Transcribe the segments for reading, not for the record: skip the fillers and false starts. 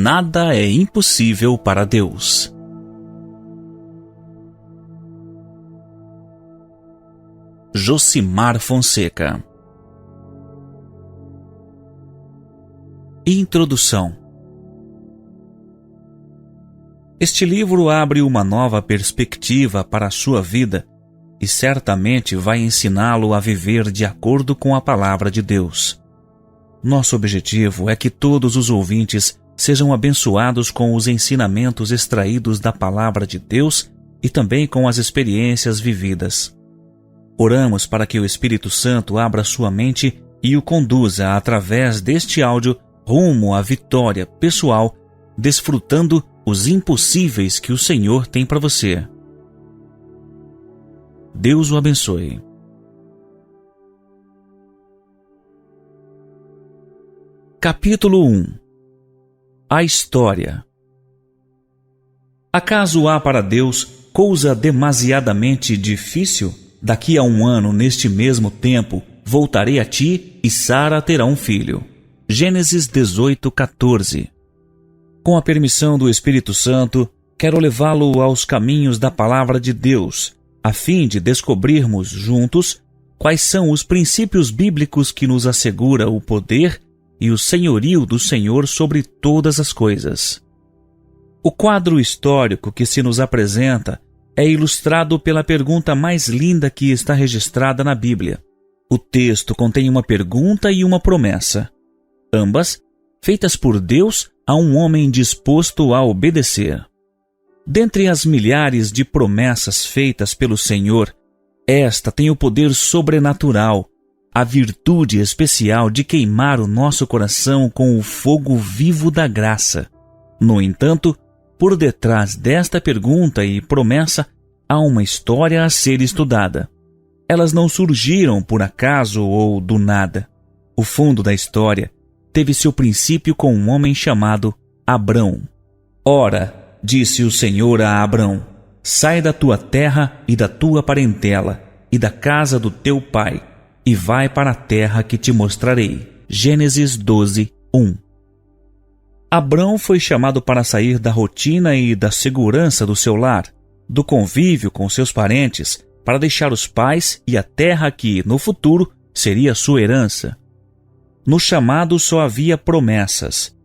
Nada é impossível para Deus. Josimar Fonseca. Introdução. Este livro abre uma nova perspectiva para a sua vida e certamente vai ensiná-lo a viver de acordo com a palavra de Deus. Nosso objetivo é que todos os ouvintes sejam abençoados com os ensinamentos extraídos da palavra de Deus e também com as experiências vividas. Oramos para que o Espírito Santo abra sua mente e o conduza através deste áudio rumo à vitória pessoal, desfrutando os impossíveis que o Senhor tem para você. Deus o abençoe. Capítulo 1. A história. Acaso há para Deus coisa demasiadamente difícil? Daqui a 1 ano, neste mesmo tempo, voltarei a ti e Sara terá um filho. Gênesis 18:14. Com a permissão do Espírito Santo, quero levá-lo aos caminhos da palavra de Deus, a fim de descobrirmos juntos quais são os princípios bíblicos que nos assegura o poder e o senhorio do Senhor sobre todas as coisas. O quadro histórico que se nos apresenta é ilustrado pela pergunta mais linda que está registrada na Bíblia. O texto contém uma pergunta e uma promessa, ambas feitas por Deus a um homem disposto a obedecer. Dentre as milhares de promessas feitas pelo Senhor, esta tem o poder sobrenatural, a virtude especial de queimar o nosso coração com o fogo vivo da graça. No entanto, por detrás desta pergunta e promessa, há uma história a ser estudada. Elas não surgiram por acaso ou do nada. O fundo da história teve seu princípio com um homem chamado Abrão. Ora, disse o Senhor a Abrão, sai da tua terra e da tua parentela e da casa do teu pai, e vai para a terra que te mostrarei. Gênesis 12:1. Abrão foi chamado para sair da rotina e da segurança do seu lar, do convívio com seus parentes, para deixar os pais e a terra que, no futuro, seria sua herança. No chamado só havia promessas.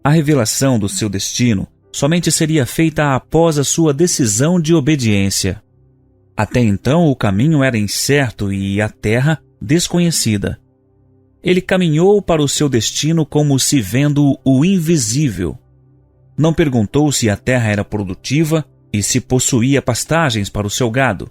A revelação do seu destino somente seria feita após a sua decisão de obediência. Até então o caminho era incerto e a terra desconhecida. Ele caminhou para o seu destino como se vendo o invisível. Não perguntou se a terra era produtiva e se possuía pastagens para o seu gado.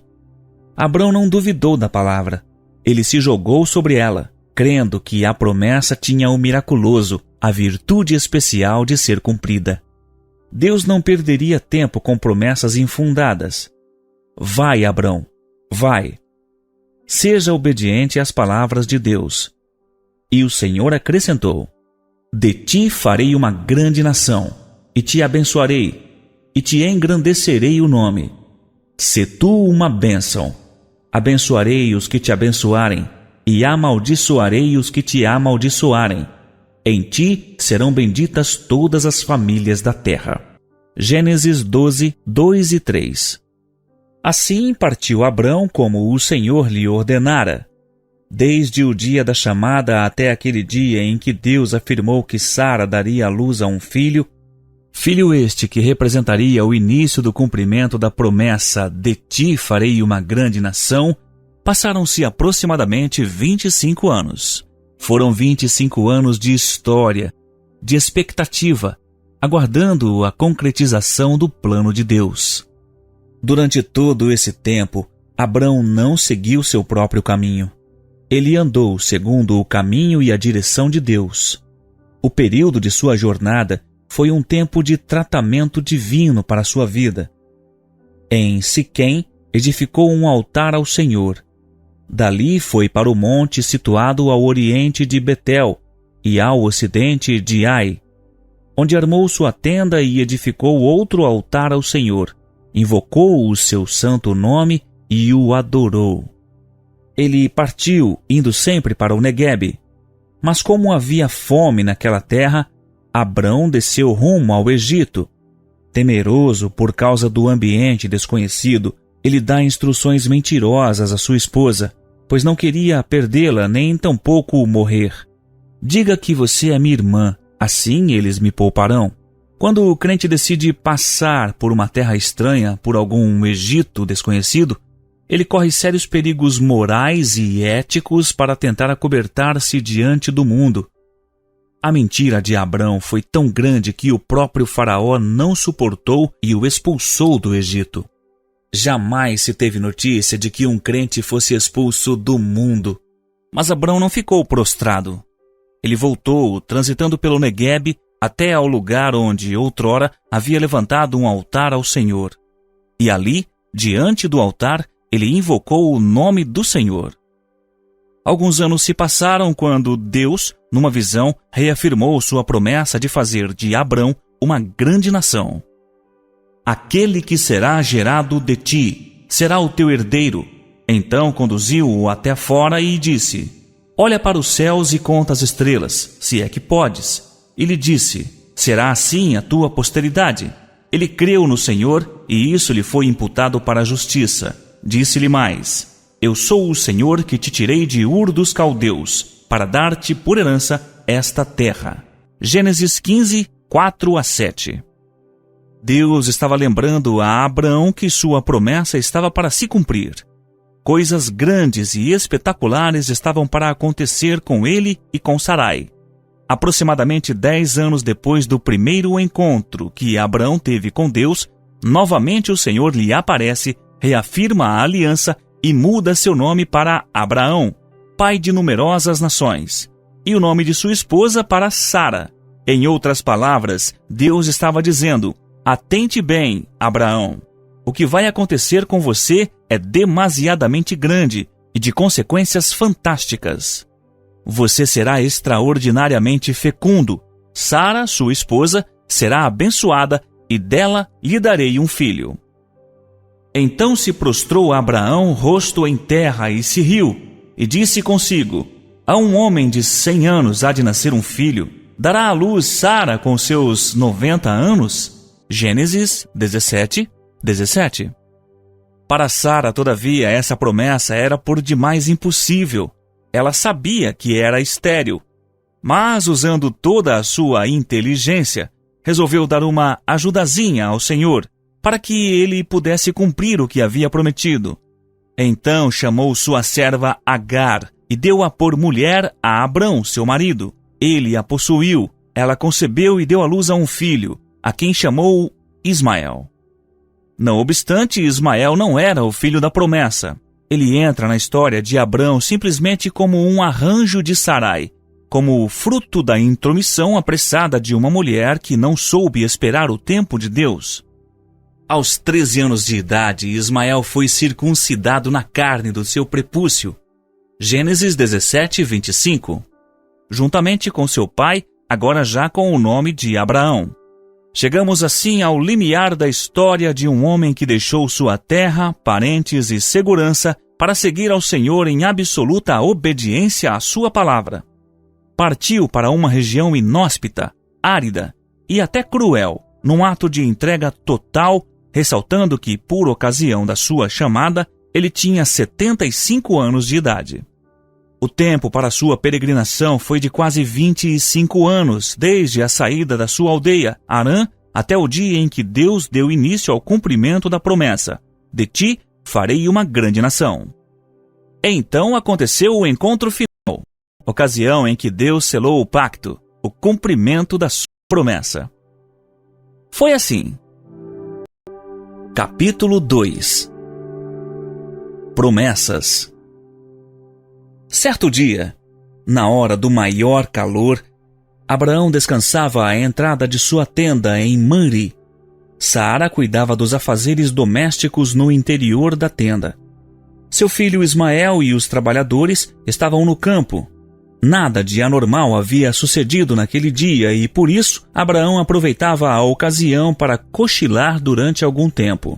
Abrão não duvidou da palavra. Ele se jogou sobre ela, crendo que a promessa tinha o miraculoso, a virtude especial de ser cumprida. Deus não perderia tempo com promessas infundadas. Vai, Abrão, vai. Seja obediente às palavras de Deus. E o Senhor acrescentou, de ti farei uma grande nação, e te abençoarei, e te engrandecerei o nome. Sê tu uma bênção. Abençoarei os que te abençoarem, e amaldiçoarei os que te amaldiçoarem. Em ti serão benditas todas as famílias da terra. Gênesis 12:2 e 3. Assim partiu Abrão como o Senhor lhe ordenara. Desde o dia da chamada até aquele dia em que Deus afirmou que Sara daria à luz a um filho, filho este que representaria o início do cumprimento da promessa de ti farei uma grande nação, passaram-se aproximadamente 25 anos. Foram 25 anos de história, de expectativa, aguardando a concretização do plano de Deus. Durante todo esse tempo, Abrão não seguiu seu próprio caminho. Ele andou segundo o caminho e a direção de Deus. O período de sua jornada foi um tempo de tratamento divino para sua vida. Em Siquém, edificou um altar ao Senhor. Dali foi para o monte situado ao oriente de Betel e ao ocidente de Ai, onde armou sua tenda e edificou outro altar ao Senhor. Invocou o seu santo nome e o adorou. Ele partiu, indo sempre para o Neguebe. Mas como havia fome naquela terra, Abrão desceu rumo ao Egito. Temeroso por causa do ambiente desconhecido, ele dá instruções mentirosas à sua esposa, pois não queria perdê-la nem tampouco morrer. Diga que você é minha irmã, assim eles me pouparão. Quando o crente decide passar por uma terra estranha, por algum Egito desconhecido, ele corre sérios perigos morais e éticos para tentar acobertar-se diante do mundo. A mentira de Abrão foi tão grande que o próprio faraó não suportou e o expulsou do Egito. Jamais se teve notícia de que um crente fosse expulso do mundo. Mas Abrão não ficou prostrado. Ele voltou, transitando pelo Neguebe, até ao lugar onde outrora havia levantado um altar ao Senhor. E ali, diante do altar, ele invocou o nome do Senhor. Alguns anos se passaram quando Deus, numa visão, reafirmou sua promessa de fazer de Abrão uma grande nação. Aquele que será gerado de ti será o teu herdeiro. Então conduziu-o até fora e disse: Olha para os céus e conta as estrelas, se é que podes. E lhe disse: Será assim a tua posteridade. Ele creu no Senhor, e isso lhe foi imputado para a justiça. Disse-lhe mais: Eu sou o Senhor que te tirei de Ur dos Caldeus, para dar-te por herança esta terra. Gênesis 15, 4-7. Deus estava lembrando a Abrão que sua promessa estava para se cumprir. Coisas grandes e espetaculares estavam para acontecer com ele e com Sarai. Aproximadamente 10 anos depois do primeiro encontro que Abrão teve com Deus, novamente o Senhor lhe aparece, reafirma a aliança e muda seu nome para Abraão, pai de numerosas nações, e o nome de sua esposa para Sara. Em outras palavras, Deus estava dizendo: Atente bem, Abraão. O que vai acontecer com você é demasiadamente grande e de consequências fantásticas. Você será extraordinariamente fecundo. Sara, sua esposa, será abençoada e dela lhe darei um filho. Então se prostrou Abraão rosto em terra e se riu, e disse consigo: A um homem de 100 anos há de nascer um filho. Dará à luz Sara com seus 90 anos? Gênesis 17, 17. Para Sara, todavia, essa promessa era por demais impossível. Ela sabia que era estéril, mas, usando toda a sua inteligência, resolveu dar uma ajudazinha ao Senhor, para que ele pudesse cumprir o que havia prometido. Então chamou sua serva Agar e deu-a por mulher a Abrão, seu marido. Ele a possuiu, ela concebeu e deu à luz a um filho, a quem chamou Ismael. Não obstante, Ismael não era o filho da promessa. Ele entra na história de Abrão simplesmente como um arranjo de Sarai, como o fruto da intromissão apressada de uma mulher que não soube esperar o tempo de Deus. Aos 13 anos de idade, Ismael foi circuncidado na carne do seu prepúcio. Gênesis 17, 25. Juntamente com seu pai, agora já com o nome de Abraão. Chegamos assim ao limiar da história de um homem que deixou sua terra, parentes e segurança para seguir ao Senhor em absoluta obediência à sua palavra. Partiu para uma região inóspita, árida e até cruel, num ato de entrega total, ressaltando que, por ocasião da sua chamada, ele tinha 75 anos de idade. O tempo para sua peregrinação foi de quase 25 anos, desde a saída da sua aldeia, Harã, até o dia em que Deus deu início ao cumprimento da promessa: De ti farei uma grande nação. Então aconteceu o encontro final, ocasião em que Deus selou o pacto, o cumprimento da sua promessa. Foi assim. Capítulo 2. Promessas. Certo dia, na hora do maior calor, Abraão descansava à entrada de sua tenda em Mamre. Sara cuidava dos afazeres domésticos no interior da tenda. Seu filho Ismael e os trabalhadores estavam no campo. Nada de anormal havia sucedido naquele dia e, por isso, Abraão aproveitava a ocasião para cochilar durante algum tempo.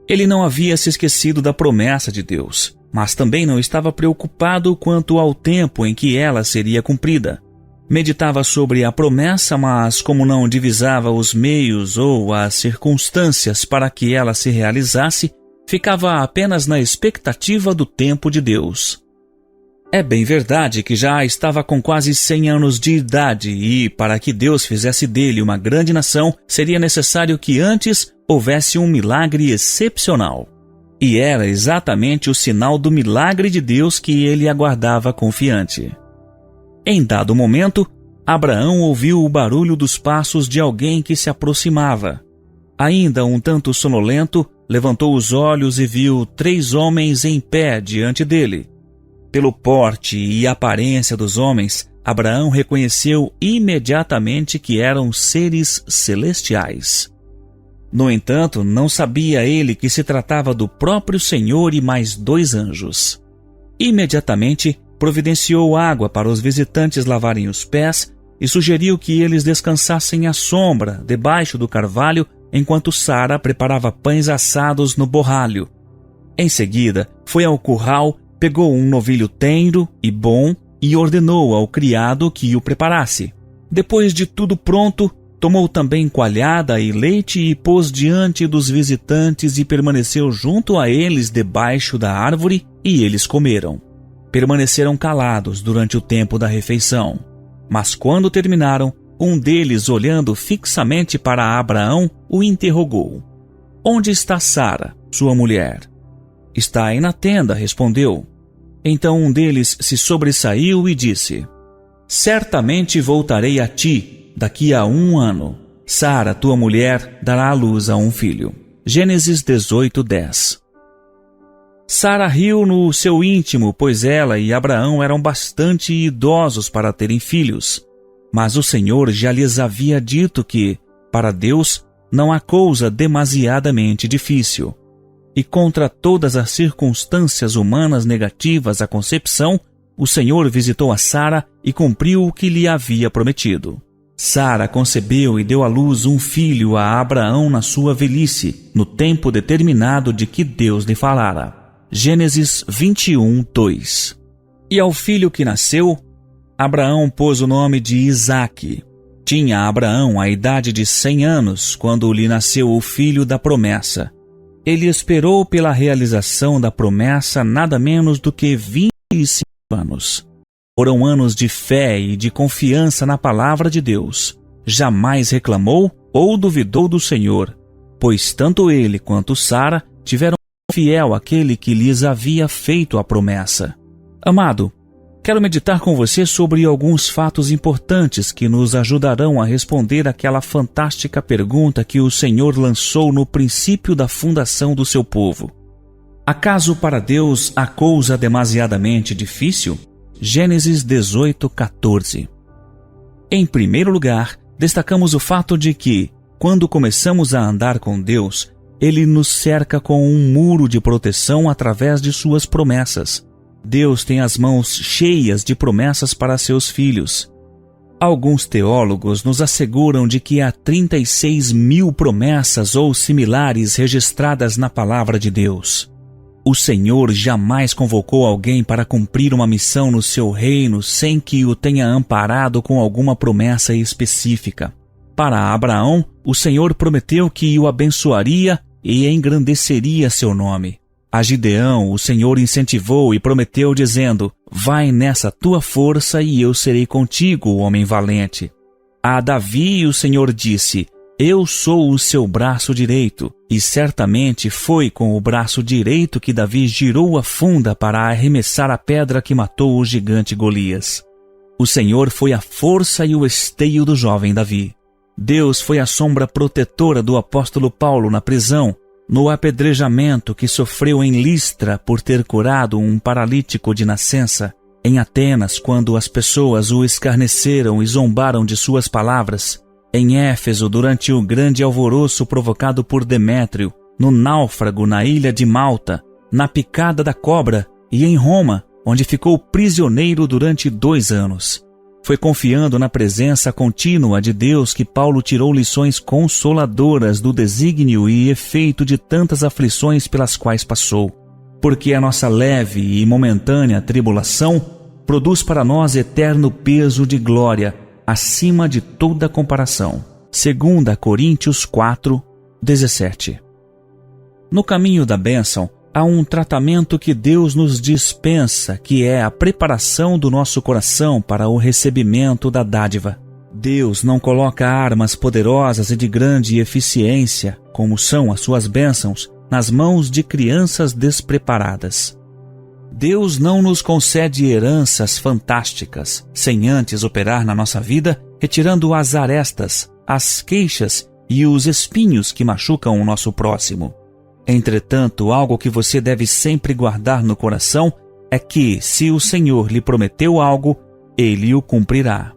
Ele não havia se esquecido da promessa de Deus, mas também não estava preocupado quanto ao tempo em que ela seria cumprida. Meditava sobre a promessa, mas como não divisava os meios ou as circunstâncias para que ela se realizasse, ficava apenas na expectativa do tempo de Deus. É bem verdade que já estava com quase 100 anos de idade e, para que Deus fizesse dele uma grande nação, seria necessário que antes houvesse um milagre excepcional. E era exatamente o sinal do milagre de Deus que ele aguardava confiante. Em dado momento, Abraão ouviu o barulho dos passos de alguém que se aproximava. Ainda um tanto sonolento, levantou os olhos e viu 3 homens em pé diante dele. Pelo porte e aparência dos homens, Abraão reconheceu imediatamente que eram seres celestiais. No entanto, não sabia ele que se tratava do próprio Senhor e mais 2 anjos. Imediatamente, providenciou água para os visitantes lavarem os pés e sugeriu que eles descansassem à sombra, debaixo do carvalho, enquanto Sara preparava pães assados no borralho. Em seguida, foi ao curral, pegou um novilho tenro e bom e ordenou ao criado que o preparasse. Depois de tudo pronto, tomou também coalhada e leite e pôs diante dos visitantes e permaneceu junto a eles debaixo da árvore, e eles comeram. Permaneceram calados durante o tempo da refeição. Mas quando terminaram, um deles, olhando fixamente para Abraão, o interrogou: "Onde está Sara, sua mulher?" "Está aí na tenda", respondeu. Então um deles se sobressaiu e disse: "Certamente voltarei a ti daqui a 1 ano. Sara, tua mulher, dará à luz a um filho." Gênesis 18:10. Sara riu no seu íntimo, pois ela e Abraão eram bastante idosos para terem filhos. Mas o Senhor já lhes havia dito que, para Deus, não há coisa demasiadamente difícil. E contra todas as circunstâncias humanas negativas à concepção, o Senhor visitou a Sara e cumpriu o que lhe havia prometido. Sara concebeu e deu à luz um filho a Abraão na sua velhice, no tempo determinado de que Deus lhe falara. Gênesis 21:2. E ao filho que nasceu, Abraão pôs o nome de Isaque. Tinha Abraão a idade de 100 anos quando lhe nasceu o filho da promessa. Ele esperou pela realização da promessa nada menos do que 25 anos. Foram anos de fé e de confiança na palavra de Deus. Jamais reclamou ou duvidou do Senhor, pois tanto ele quanto Sara tiveram fiel àquele que lhes havia feito a promessa. Amado, quero meditar com você sobre alguns fatos importantes que nos ajudarão a responder àquela fantástica pergunta que o Senhor lançou no princípio da fundação do seu povo. Acaso para Deus há coisa demasiadamente difícil? Gênesis 18:14. Em primeiro lugar, destacamos o fato de que, quando começamos a andar com Deus, Ele nos cerca com um muro de proteção através de suas promessas. Deus tem as mãos cheias de promessas para seus filhos. Alguns teólogos nos asseguram de que há 36 mil promessas ou similares registradas na palavra de Deus. O Senhor jamais convocou alguém para cumprir uma missão no seu reino sem que o tenha amparado com alguma promessa específica. Para Abraão, o Senhor prometeu que o abençoaria e engrandeceria seu nome. A Gideão, o Senhor incentivou e prometeu, dizendo: "Vai nessa tua força e eu serei contigo, homem valente." A Davi, o Senhor disse: "Eu sou o seu braço direito." E certamente foi com o braço direito que Davi girou a funda para arremessar a pedra que matou o gigante Golias. O Senhor foi a força e o esteio do jovem Davi. Deus foi a sombra protetora do apóstolo Paulo na prisão, no apedrejamento que sofreu em Listra por ter curado um paralítico de nascença, em Atenas, quando as pessoas o escarneceram e zombaram de suas palavras, em Éfeso, durante o grande alvoroço provocado por Demétrio, no náufrago na ilha de Malta, na picada da cobra e em Roma, onde ficou prisioneiro durante 2 anos. Foi confiando na presença contínua de Deus que Paulo tirou lições consoladoras do desígnio e efeito de tantas aflições pelas quais passou. Porque a nossa leve e momentânea tribulação produz para nós eterno peso de glória, acima de toda comparação. 2 Coríntios 4, 17. No caminho da bênção, há um tratamento que Deus nos dispensa, que é a preparação do nosso coração para o recebimento da dádiva. Deus não coloca armas poderosas e de grande eficiência, como são as suas bênçãos, nas mãos de crianças despreparadas. Deus não nos concede heranças fantásticas, sem antes operar na nossa vida, retirando as arestas, as queixas e os espinhos que machucam o nosso próximo. Entretanto, algo que você deve sempre guardar no coração é que, se o Senhor lhe prometeu algo, Ele o cumprirá.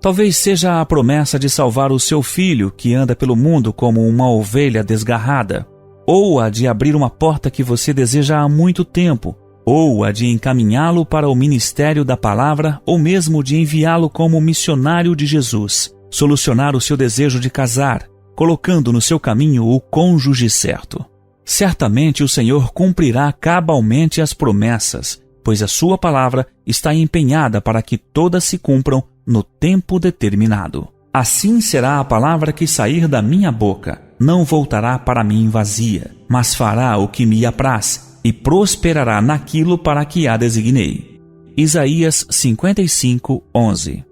Talvez seja a promessa de salvar o seu filho, que anda pelo mundo como uma ovelha desgarrada, ou a de abrir uma porta que você deseja há muito tempo, ou a de encaminhá-lo para o ministério da palavra, ou mesmo de enviá-lo como missionário de Jesus, solucionar o seu desejo de casar, colocando no seu caminho o cônjuge certo. Certamente o Senhor cumprirá cabalmente as promessas, pois a sua palavra está empenhada para que todas se cumpram no tempo determinado. Assim será a palavra que sair da minha boca, não voltará para mim vazia, mas fará o que me apraz, e prosperará naquilo para que a designei. Isaías 55, 11.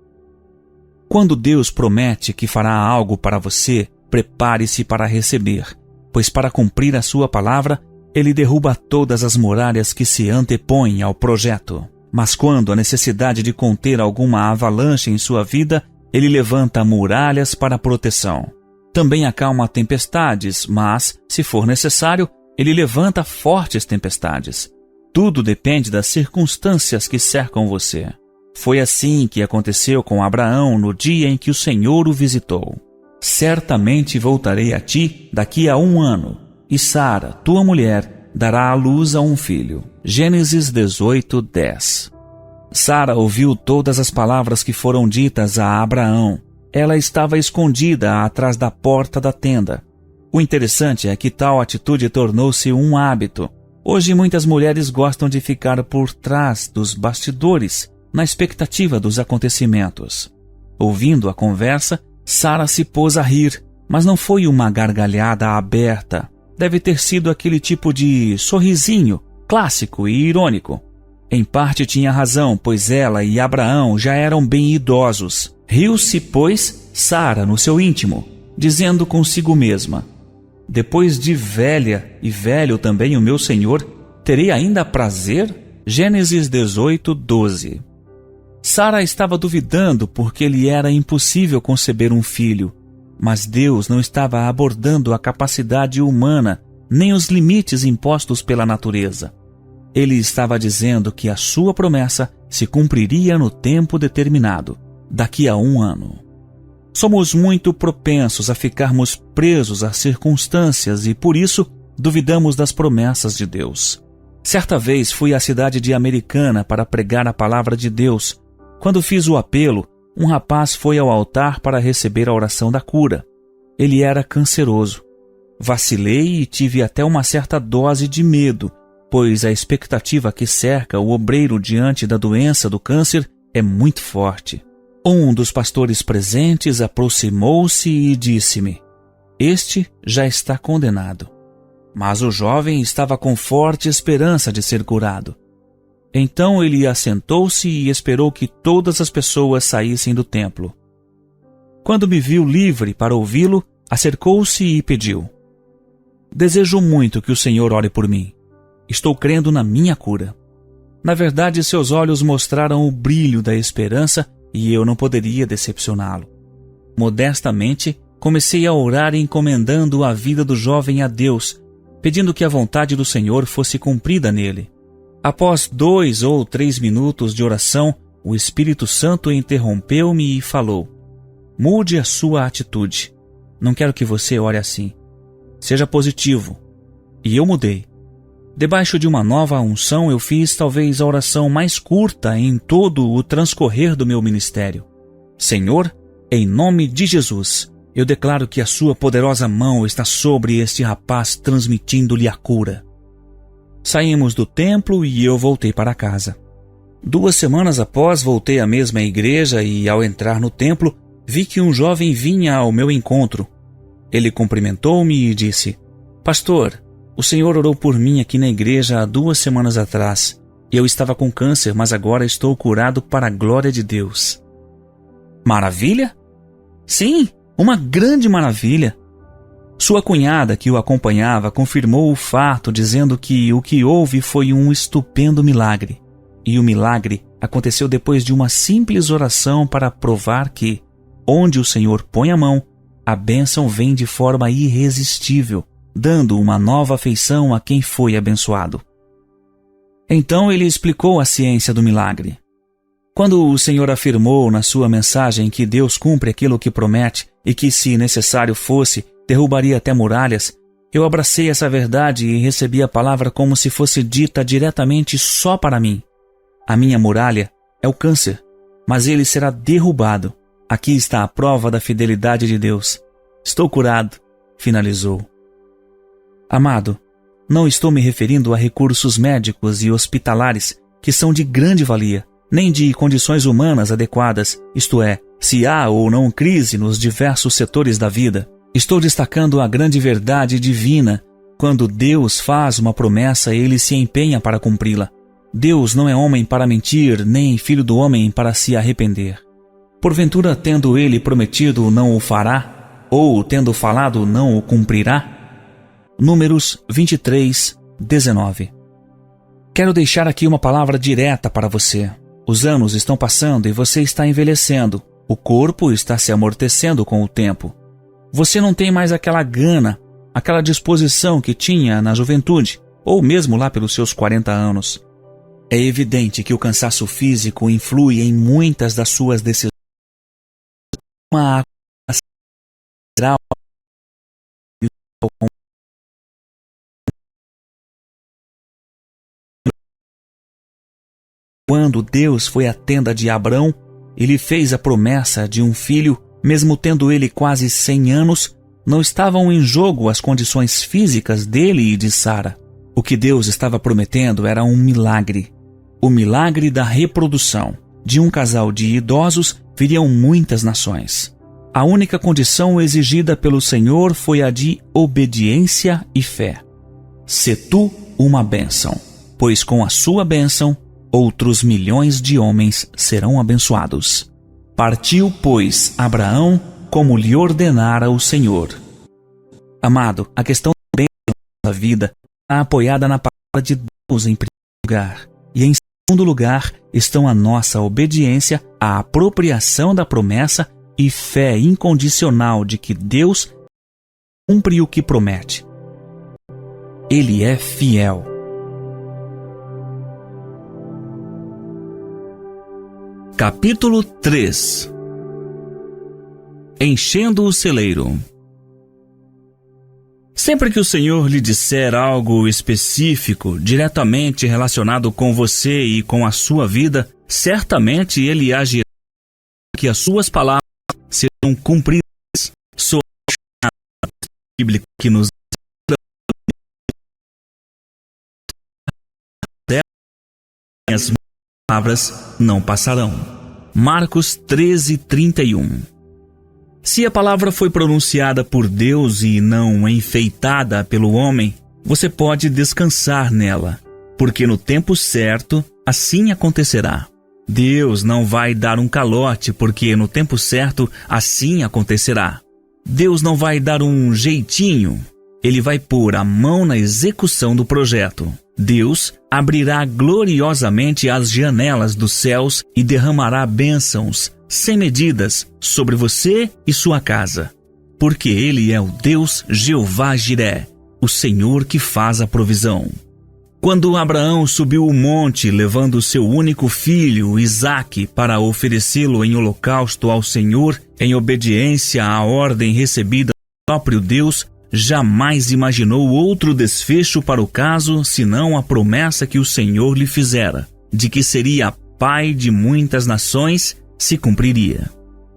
Quando Deus promete que fará algo para você, prepare-se para receber, pois para cumprir a sua palavra, Ele derruba todas as muralhas que se antepõem ao projeto. Mas quando a necessidade de conter alguma avalanche em sua vida, Ele levanta muralhas para proteção. Também acalma tempestades, mas, se for necessário, Ele levanta fortes tempestades. Tudo depende das circunstâncias que cercam você. Foi assim que aconteceu com Abraão no dia em que o Senhor o visitou. Certamente voltarei a ti daqui a 1 ano, e Sara, tua mulher, dará à luz a um filho. Gênesis 18, 10. Sara ouviu todas as palavras que foram ditas a Abraão. Ela estava escondida atrás da porta da tenda. O interessante é que tal atitude tornou-se um hábito. Hoje muitas mulheres gostam de ficar por trás dos bastidores, na expectativa dos acontecimentos. Ouvindo a conversa, Sara se pôs a rir, mas não foi uma gargalhada aberta. Deve ter sido aquele tipo de sorrisinho, clássico e irônico. Em parte tinha razão, pois ela e Abraão já eram bem idosos. Riu-se, pois, Sara no seu íntimo, dizendo consigo mesma: depois de velha e velho também o meu Senhor, terei ainda prazer? Gênesis 18, 12. Sara estava duvidando porque lhe era impossível conceber um filho, mas Deus não estava abordando a capacidade humana, nem os limites impostos pela natureza. Ele estava dizendo que a sua promessa se cumpriria no tempo determinado, daqui a 1 ano. Somos muito propensos a ficarmos presos às circunstâncias e, por isso, duvidamos das promessas de Deus. Certa vez fui à cidade de Americana para pregar a palavra de Deus. Quando fiz o apelo, um rapaz foi ao altar para receber a oração da cura. Ele era canceroso. Vacilei e tive até uma certa dose de medo, pois a expectativa que cerca o obreiro diante da doença do câncer é muito forte. Um dos pastores presentes aproximou-se e disse-me: este já está condenado. Mas o jovem estava com forte esperança de ser curado. Então ele assentou-se e esperou que todas as pessoas saíssem do templo. Quando me viu livre para ouvi-lo, acercou-se e pediu: desejo muito que o Senhor ore por mim. Estou crendo na minha cura. Na verdade, seus olhos mostraram o brilho da esperança e eu não poderia decepcioná-lo. Modestamente, comecei a orar encomendando a vida do jovem a Deus, pedindo que a vontade do Senhor fosse cumprida nele. Após 2 ou 3 minutos de oração, o Espírito Santo interrompeu-me e falou: mude a sua atitude. Não quero que você ore assim. Seja positivo. E eu mudei. Debaixo de uma nova unção, eu fiz talvez a oração mais curta em todo o transcorrer do meu ministério. Senhor, em nome de Jesus, eu declaro que a sua poderosa mão está sobre este rapaz, transmitindo-lhe a cura. Saímos do templo e eu voltei para casa. 2 semanas após, voltei à mesma igreja e, ao entrar no templo, vi que um jovem vinha ao meu encontro. Ele cumprimentou-me e disse: Pastor, o senhor orou por mim aqui na igreja há 2 semanas atrás. Eu estava com câncer, mas agora estou curado para a glória de Deus. Maravilha? Sim, uma grande maravilha. Sua cunhada, que o acompanhava, confirmou o fato, dizendo que o que houve foi um estupendo milagre. E o milagre aconteceu depois de uma simples oração para provar que, onde o Senhor põe a mão, a bênção vem de forma irresistível, dando uma nova afeição a quem foi abençoado. Então ele explicou a ciência do milagre. Quando o Senhor afirmou na sua mensagem que Deus cumpre aquilo que promete e que, se necessário fosse, derrubaria até muralhas, eu abracei essa verdade e recebi a palavra como se fosse dita diretamente só para mim. A minha muralha é o câncer, mas ele será derrubado. Aqui está a prova da fidelidade de Deus. Estou curado, finalizou. Amado, não estou me referindo a recursos médicos e hospitalares que são de grande valia, nem de condições humanas adequadas, isto é, se há ou não crise nos diversos setores da vida. Estou destacando a grande verdade divina. Quando Deus faz uma promessa, ele se empenha para cumpri-la. Deus não é homem para mentir, nem filho do homem para se arrepender. Porventura, tendo ele prometido, não o fará? Ou, tendo falado, não o cumprirá? Números 23, 19. Quero deixar aqui uma palavra direta para você. Os anos estão passando e você está envelhecendo. O corpo está se amortecendo com o tempo. Você não tem mais aquela gana, aquela disposição que tinha na juventude, ou mesmo lá pelos seus 40 anos. É evidente que o cansaço físico influi em muitas das suas decisões. Quando Deus foi à tenda de Abrão, ele fez a promessa de um filho, mesmo tendo ele quase 100 anos, não estavam em jogo as condições físicas dele e de Sara. O que Deus estava prometendo era um milagre. O milagre da reprodução. De um casal de idosos viriam muitas nações. A única condição exigida pelo Senhor foi a de obediência e fé. Sê tu uma bênção, pois com a sua bênção, outros milhões de homens serão abençoados. Partiu, pois, Abraão, como lhe ordenara o Senhor. Amado, a questão da bênção da vida está apoiada na palavra de Deus em primeiro lugar, e em segundo lugar estão a nossa obediência, a apropriação da promessa e fé incondicional de que Deus cumpre o que promete. Ele é fiel. Capítulo 3. Enchendo o celeiro. Sempre que o Senhor lhe disser algo específico, diretamente relacionado com você e com a sua vida, certamente Ele agirá para que as suas palavras sejam cumpridas. Sou a Bíblia que nos as palavras não passarão. Marcos 13:31. Se a palavra foi pronunciada por Deus e não enfeitada pelo homem, você pode descansar nela, porque no tempo certo assim acontecerá. Deus não vai dar um calote, porque no tempo certo assim acontecerá. Deus não vai dar um jeitinho, Ele vai pôr a mão na execução do projeto. Deus abrirá gloriosamente as janelas dos céus e derramará bênçãos sem medidas sobre você e sua casa. Porque Ele é o Deus Jeová Jiré, o Senhor que faz a provisão. Quando Abraão subiu o monte levando seu único filho, Isaque, para oferecê-lo em holocausto ao Senhor, em obediência à ordem recebida do próprio Deus, jamais imaginou outro desfecho para o caso senão a promessa que o Senhor lhe fizera, de que seria pai de muitas nações, se cumpriria.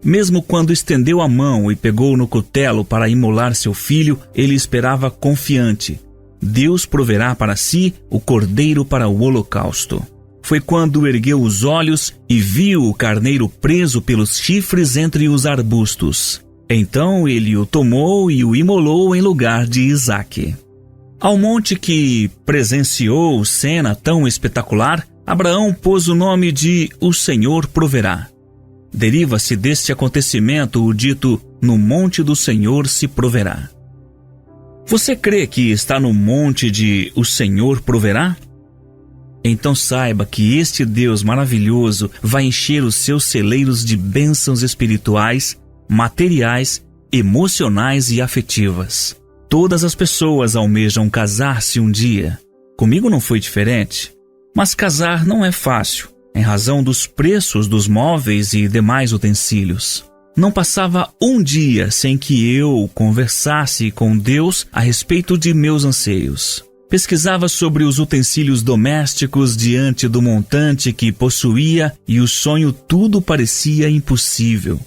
Mesmo quando estendeu a mão e pegou no cutelo para imolar seu filho, ele esperava confiante: Deus proverá para si o cordeiro para o holocausto. foi quando ergueu os olhos e viu o carneiro preso pelos chifres entre os arbustos. Então ele o tomou e o imolou em lugar de Isaque. Ao monte que presenciou cena tão espetacular, Abraão pôs o nome de O Senhor Proverá. Deriva-se deste acontecimento o dito No monte do Senhor se proverá. Você crê que está no monte de O Senhor Proverá? Então saiba que este Deus maravilhoso vai encher os seus celeiros de bênçãos espirituais, materiais, emocionais e afetivas. Todas as pessoas almejam casar-se um dia. Comigo não foi diferente. Mas casar não é fácil, em razão dos preços dos móveis e demais utensílios. Não passava um dia sem que eu conversasse com Deus a respeito de meus anseios. Pesquisava sobre os utensílios domésticos diante do montante que possuía e o sonho tudo parecia impossível.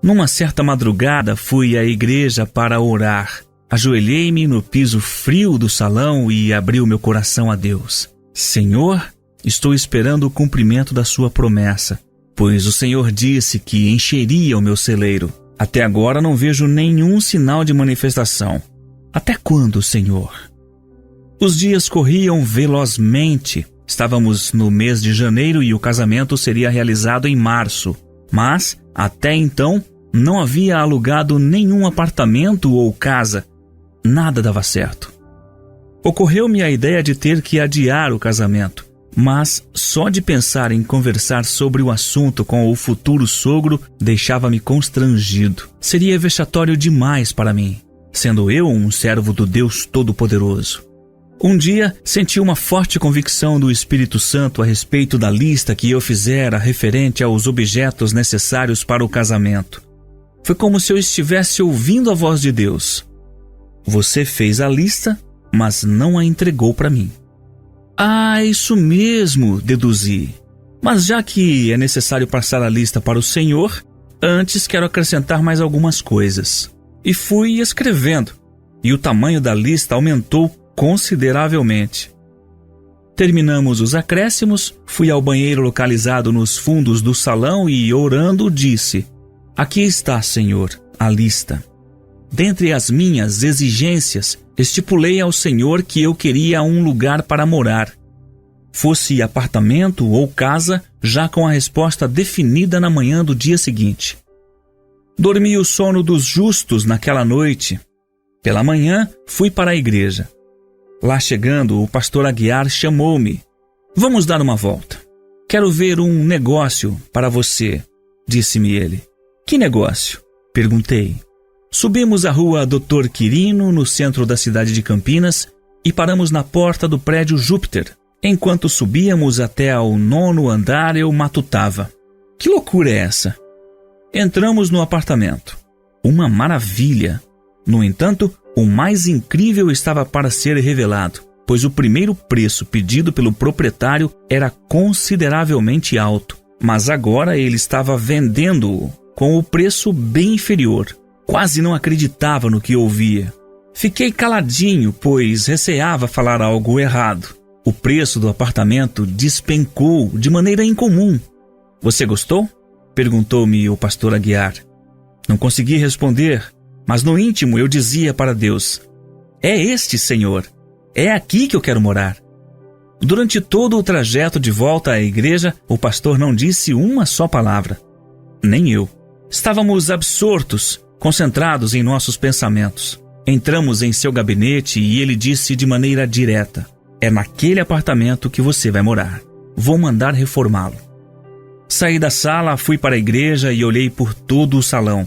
Numa certa madrugada fui à igreja para orar. Ajoelhei-me no piso frio do salão e abri o meu coração a Deus. Senhor, estou esperando o cumprimento da sua promessa, pois o Senhor disse que encheria o meu celeiro. Até agora não vejo nenhum sinal de manifestação. Até quando, Senhor? Os dias corriam velozmente. Estávamos no mês de janeiro e o casamento seria realizado em março. Mas, até então, não havia alugado nenhum apartamento ou casa. Nada dava certo. Ocorreu-me a ideia de ter que adiar o casamento, mas só de pensar em conversar sobre o assunto com o futuro sogro deixava-me constrangido. Seria vexatório demais para mim, sendo eu um servo do Deus Todo-Poderoso. Um dia senti uma forte convicção do Espírito Santo a respeito da lista que eu fizera referente aos objetos necessários para o casamento. Foi como se eu estivesse ouvindo a voz de Deus. Você fez a lista, mas não a entregou para mim. Ah, isso mesmo, deduzi. Mas já que é necessário passar a lista para o Senhor, antes quero acrescentar mais algumas coisas. E fui escrevendo, e o tamanho da lista aumentou consideravelmente. Terminamos os acréscimos, fui ao banheiro localizado nos fundos do salão e, orando, disse: Aqui está, Senhor, a lista. Dentre as minhas exigências, estipulei ao Senhor que eu queria um lugar para morar. Fosse apartamento ou casa, já com a resposta definida na manhã do dia seguinte. Dormi o sono dos justos naquela noite. Pela manhã, fui para a igreja. Lá chegando, o pastor Aguiar chamou-me. Vamos dar uma volta. Quero ver um negócio para você, disse-me ele. Que negócio? Perguntei. Subimos a rua Dr. Quirino, no centro da cidade de Campinas, e paramos na porta do prédio Júpiter. Enquanto subíamos até ao 9º andar, eu matutava. Que loucura é essa? Entramos no apartamento. Uma maravilha. No entanto, o mais incrível estava para ser revelado, pois o primeiro preço pedido pelo proprietário era consideravelmente alto, mas agora ele estava vendendo-o com o preço bem inferior. Quase não acreditava no que ouvia. Fiquei caladinho, pois receava falar algo errado. O preço do apartamento despencou de maneira incomum. Você gostou? Perguntou-me o pastor Aguiar. Não consegui responder, mas no íntimo eu dizia para Deus: É este, Senhor. É aqui que eu quero morar. Durante todo o trajeto de volta à igreja, o pastor não disse uma só palavra. Nem eu. Estávamos absortos, concentrados em nossos pensamentos. Entramos em seu gabinete e ele disse de maneira direta: É naquele apartamento que você vai morar. Vou mandar reformá-lo. Saí da sala, fui para a igreja e olhei por todo o salão.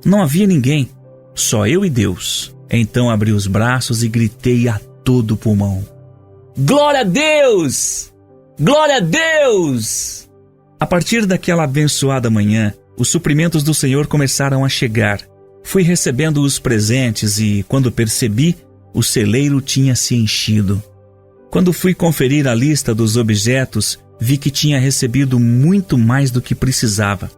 Não havia ninguém, só eu e Deus. Então abri os braços e gritei a todo pulmão: Glória a Deus! Glória a Deus! A partir daquela abençoada manhã, os suprimentos do Senhor começaram a chegar. Fui recebendo os presentes e, quando percebi, o celeiro tinha se enchido. Quando fui conferir a lista dos objetos, vi que tinha recebido muito mais do que precisava.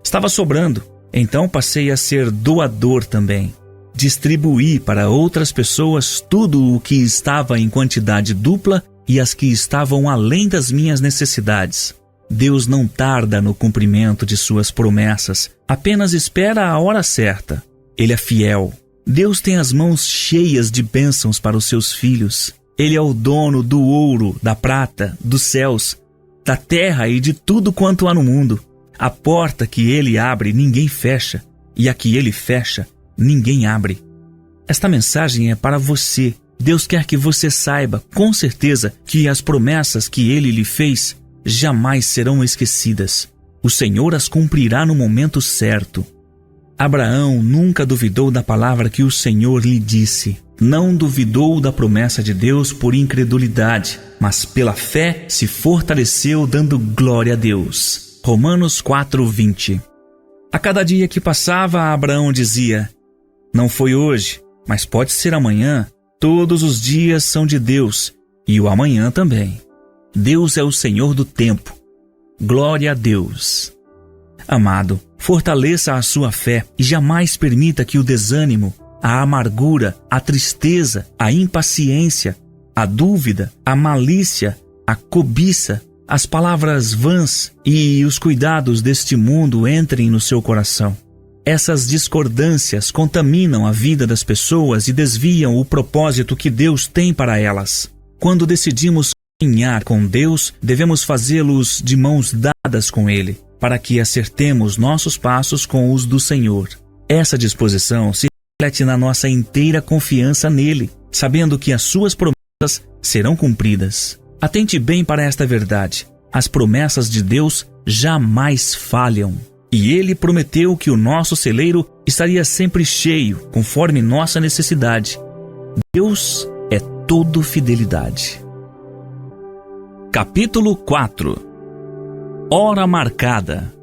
Estava sobrando, então passei a ser doador também. Distribuí para outras pessoas tudo o que estava em quantidade dupla e as que estavam além das minhas necessidades. Deus não tarda no cumprimento de suas promessas, apenas espera a hora certa. Ele é fiel. Deus tem as mãos cheias de bênçãos para os seus filhos. Ele é o dono do ouro, da prata, dos céus, da terra e de tudo quanto há no mundo. A porta que Ele abre, ninguém fecha, e a que Ele fecha, ninguém abre. Esta mensagem é para você. Deus quer que você saiba, com certeza, que as promessas que Ele lhe fez jamais serão esquecidas. O Senhor as cumprirá no momento certo. Abraão nunca duvidou da palavra que o Senhor lhe disse. Não duvidou da promessa de Deus por incredulidade, mas pela fé se fortaleceu dando glória a Deus. Romanos 4:20. A cada dia que passava, Abraão dizia: não foi hoje, mas pode ser amanhã. Todos os dias são de Deus, e o amanhã também. Deus é o Senhor do tempo. Glória a Deus. Amado, fortaleça a sua fé e jamais permita que o desânimo, a amargura, a tristeza, a impaciência, a dúvida, a malícia, a cobiça, as palavras vãs e os cuidados deste mundo entrem no seu coração. Essas discordâncias contaminam a vida das pessoas e desviam o propósito que Deus tem para elas. Quando decidimos caminhar com Deus, devemos fazê-los de mãos dadas com Ele, para que acertemos nossos passos com os do Senhor. Essa disposição se reflete na nossa inteira confiança nele, sabendo que as suas promessas serão cumpridas. Atente bem para esta verdade. As promessas de Deus jamais falham. E Ele prometeu que o nosso celeiro estaria sempre cheio, conforme nossa necessidade. Deus é todo fidelidade. Capítulo 4. Hora marcada.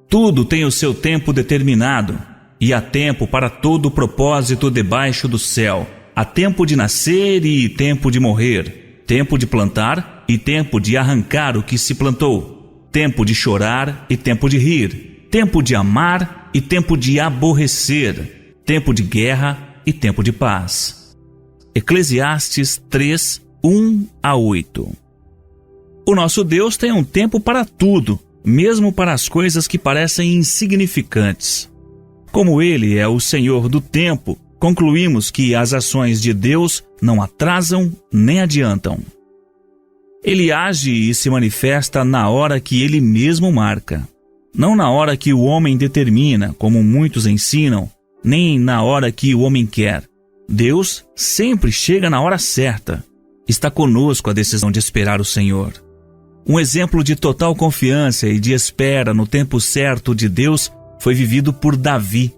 Tudo tem o seu tempo determinado, e há tempo para todo propósito debaixo do céu. Há tempo de nascer e tempo de morrer, tempo de plantar e tempo de arrancar o que se plantou, tempo de chorar e tempo de rir, tempo de amar e tempo de aborrecer, tempo de guerra e tempo de paz. Eclesiastes 3:1-8. O nosso Deus tem um tempo para tudo, mesmo para as coisas que parecem insignificantes. Como Ele é o Senhor do tempo, concluímos que as ações de Deus não atrasam nem adiantam. Ele age e se manifesta na hora que Ele mesmo marca. Não na hora que o homem determina, como muitos ensinam, nem na hora que o homem quer. Deus sempre chega na hora certa. Está conosco a decisão de esperar o Senhor. Um exemplo de total confiança e de espera no tempo certo de Deus foi vivido por Davi.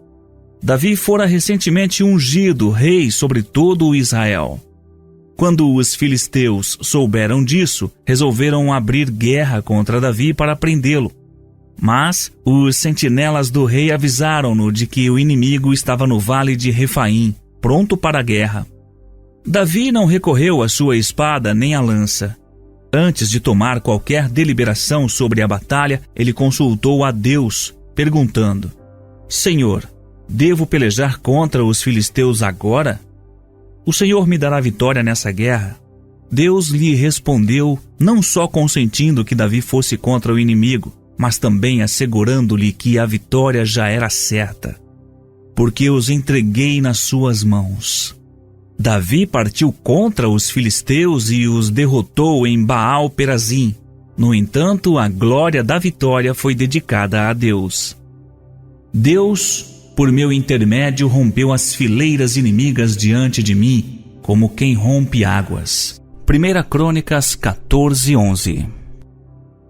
Davi fora recentemente ungido rei sobre todo o Israel. Quando os filisteus souberam disso, resolveram abrir guerra contra Davi para prendê-lo. Mas os sentinelas do rei avisaram-no de que o inimigo estava no vale de Refaim, pronto para a guerra. Davi não recorreu à sua espada nem à lança. Antes de tomar qualquer deliberação sobre a batalha, ele consultou a Deus, perguntando: Senhor, devo pelejar contra os filisteus agora? O Senhor me dará vitória nessa guerra? Deus lhe respondeu, não só consentindo que Davi fosse contra o inimigo, mas também assegurando-lhe que a vitória já era certa. Porque os entreguei nas suas mãos. Davi partiu contra os filisteus e os derrotou em Baal-Perazim. No entanto, a glória da vitória foi dedicada a Deus. Deus, por meu intermédio, rompeu as fileiras inimigas diante de mim, como quem rompe águas. 1 Crônicas 14:11.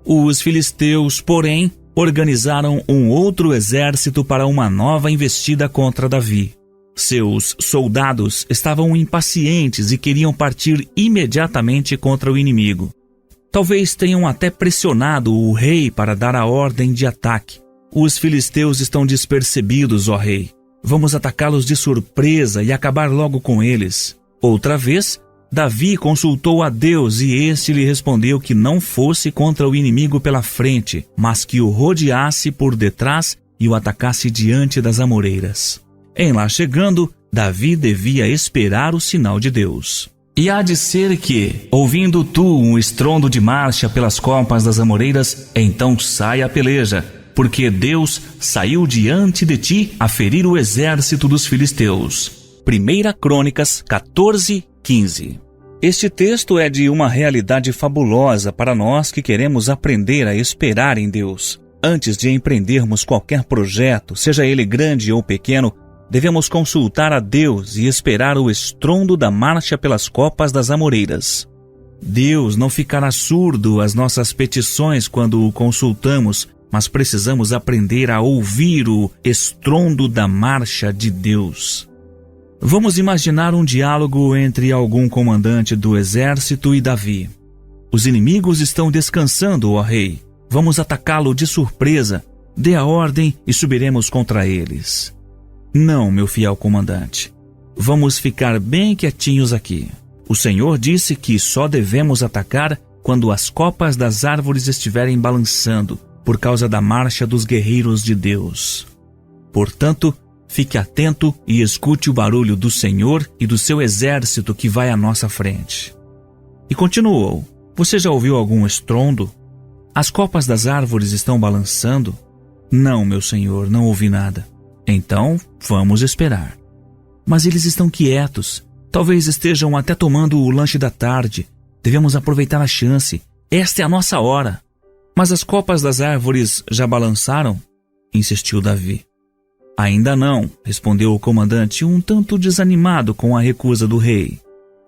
Os filisteus, porém, organizaram um outro exército para uma nova investida contra Davi. Seus soldados estavam impacientes e queriam partir imediatamente contra o inimigo. Talvez tenham até pressionado o rei para dar a ordem de ataque. Os filisteus estão despercebidos, ó rei. Vamos atacá-los de surpresa e acabar logo com eles. Outra vez, Davi consultou a Deus e este lhe respondeu que não fosse contra o inimigo pela frente, mas que o rodeasse por detrás e o atacasse diante das amoreiras. Em lá chegando, Davi devia esperar o sinal de Deus. E há de ser que, ouvindo tu um estrondo de marcha pelas copas das amoreiras, então saia a peleja, porque Deus saiu diante de ti a ferir o exército dos filisteus. 1 Crônicas 14:15. Este texto é de uma realidade fabulosa para nós que queremos aprender a esperar em Deus. Antes de empreendermos qualquer projeto, seja ele grande ou pequeno, devemos consultar a Deus e esperar o estrondo da marcha pelas copas das amoreiras. Deus não ficará surdo às nossas petições quando o consultamos, mas precisamos aprender a ouvir o estrondo da marcha de Deus. Vamos imaginar um diálogo entre algum comandante do exército e Davi. Os inimigos estão descansando, ó rei. Vamos atacá-lo de surpresa. Dê a ordem e subiremos contra eles. Não, meu fiel comandante. Vamos ficar bem quietinhos aqui. O Senhor disse que só devemos atacar quando as copas das árvores estiverem balançando, por causa da marcha dos guerreiros de Deus. Portanto, fique atento e escute o barulho do Senhor e do seu exército que vai à nossa frente. E continuou: você já ouviu algum estrondo? As copas das árvores estão balançando? Não, meu senhor, não ouvi nada. Então, vamos esperar. Mas eles estão quietos. Talvez estejam até tomando o lanche da tarde. Devemos aproveitar a chance. Esta é a nossa hora. Mas as copas das árvores já balançaram? Insistiu Davi. Ainda não, respondeu o comandante, um tanto desanimado com a recusa do rei.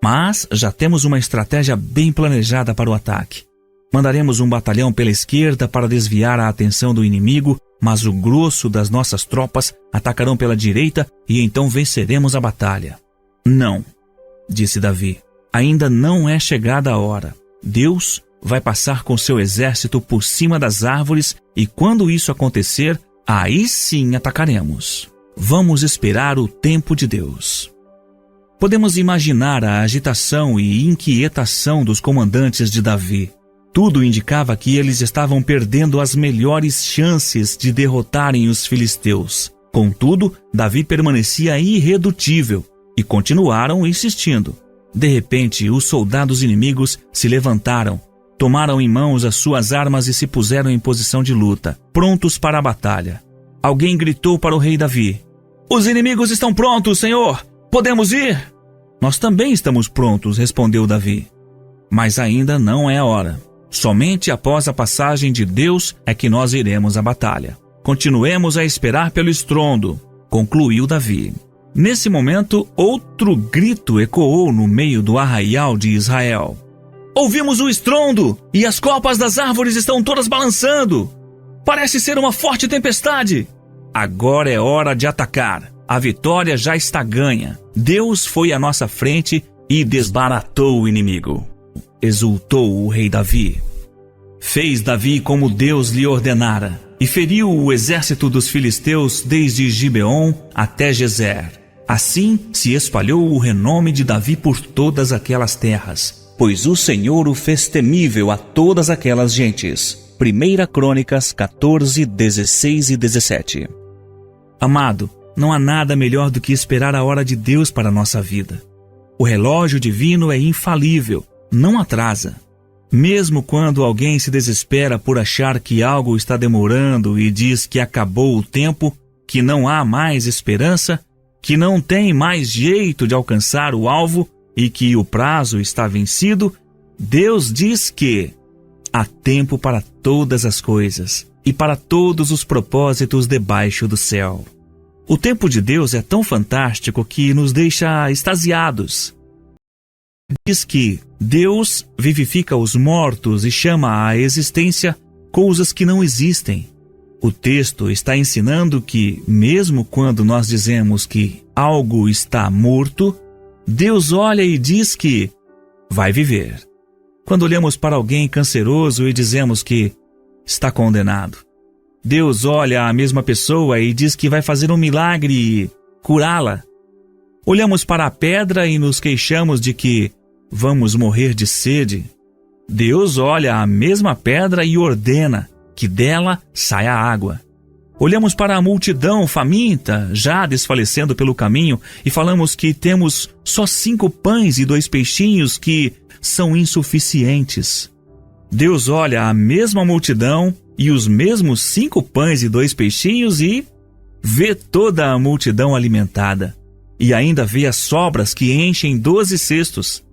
Mas já temos uma estratégia bem planejada para o ataque. Mandaremos um batalhão pela esquerda para desviar a atenção do inimigo, mas o grosso das nossas tropas atacarão pela direita e então venceremos a batalha. Não, disse Davi, ainda não é chegada a hora. Deus vai passar com seu exército por cima das árvores e quando isso acontecer, aí sim atacaremos. Vamos esperar o tempo de Deus. Podemos imaginar a agitação e inquietação dos comandantes de Davi. Tudo indicava que eles estavam perdendo as melhores chances de derrotarem os filisteus. Contudo, Davi permanecia irredutível e continuaram insistindo. De repente, os soldados inimigos se levantaram, tomaram em mãos as suas armas e se puseram em posição de luta, prontos para a batalha. Alguém gritou para o rei Davi: "Os inimigos estão prontos, senhor! Podemos ir?" "Nós também estamos prontos", respondeu Davi. "Mas ainda não é a hora. Somente após a passagem de Deus é que nós iremos à batalha. Continuemos a esperar pelo estrondo", concluiu Davi. Nesse momento, outro grito ecoou no meio do arraial de Israel. "Ouvimos o estrondo e as copas das árvores estão todas balançando. Parece ser uma forte tempestade. Agora é hora de atacar. A vitória já está ganha. Deus foi à nossa frente e desbaratou o inimigo", exultou o rei Davi. Fez Davi como Deus lhe ordenara e feriu o exército dos filisteus desde Gibeon até Gezer. Assim se espalhou o renome de Davi por todas aquelas terras, pois o Senhor o fez temível a todas aquelas gentes. 1 Crônicas 14, 16 e 17. Amado, não há nada melhor do que esperar a hora de Deus para a nossa vida. O relógio divino é infalível, não atrasa. Mesmo quando alguém se desespera por achar que algo está demorando e diz que acabou o tempo, que não há mais esperança, que não tem mais jeito de alcançar o alvo e que o prazo está vencido, Deus diz que há tempo para todas as coisas e para todos os propósitos debaixo do céu. O tempo de Deus é tão fantástico que nos deixa extasiados. Diz que Deus vivifica os mortos e chama à existência coisas que não existem. O texto está ensinando que, mesmo quando nós dizemos que algo está morto, Deus olha e diz que vai viver. Quando olhamos para alguém canceroso e dizemos que está condenado, Deus olha a mesma pessoa e diz que vai fazer um milagre e curá-la. Olhamos para a pedra e nos queixamos de que vamos morrer de sede. Deus olha a mesma pedra e ordena que dela saia água. Olhamos para a multidão faminta, já desfalecendo pelo caminho, e falamos que temos só 5 pães e 2 peixinhos que são insuficientes. Deus olha a mesma multidão e os mesmos 5 pães e 2 peixinhos e vê toda a multidão alimentada. E ainda vê as sobras que enchem 12 cestos.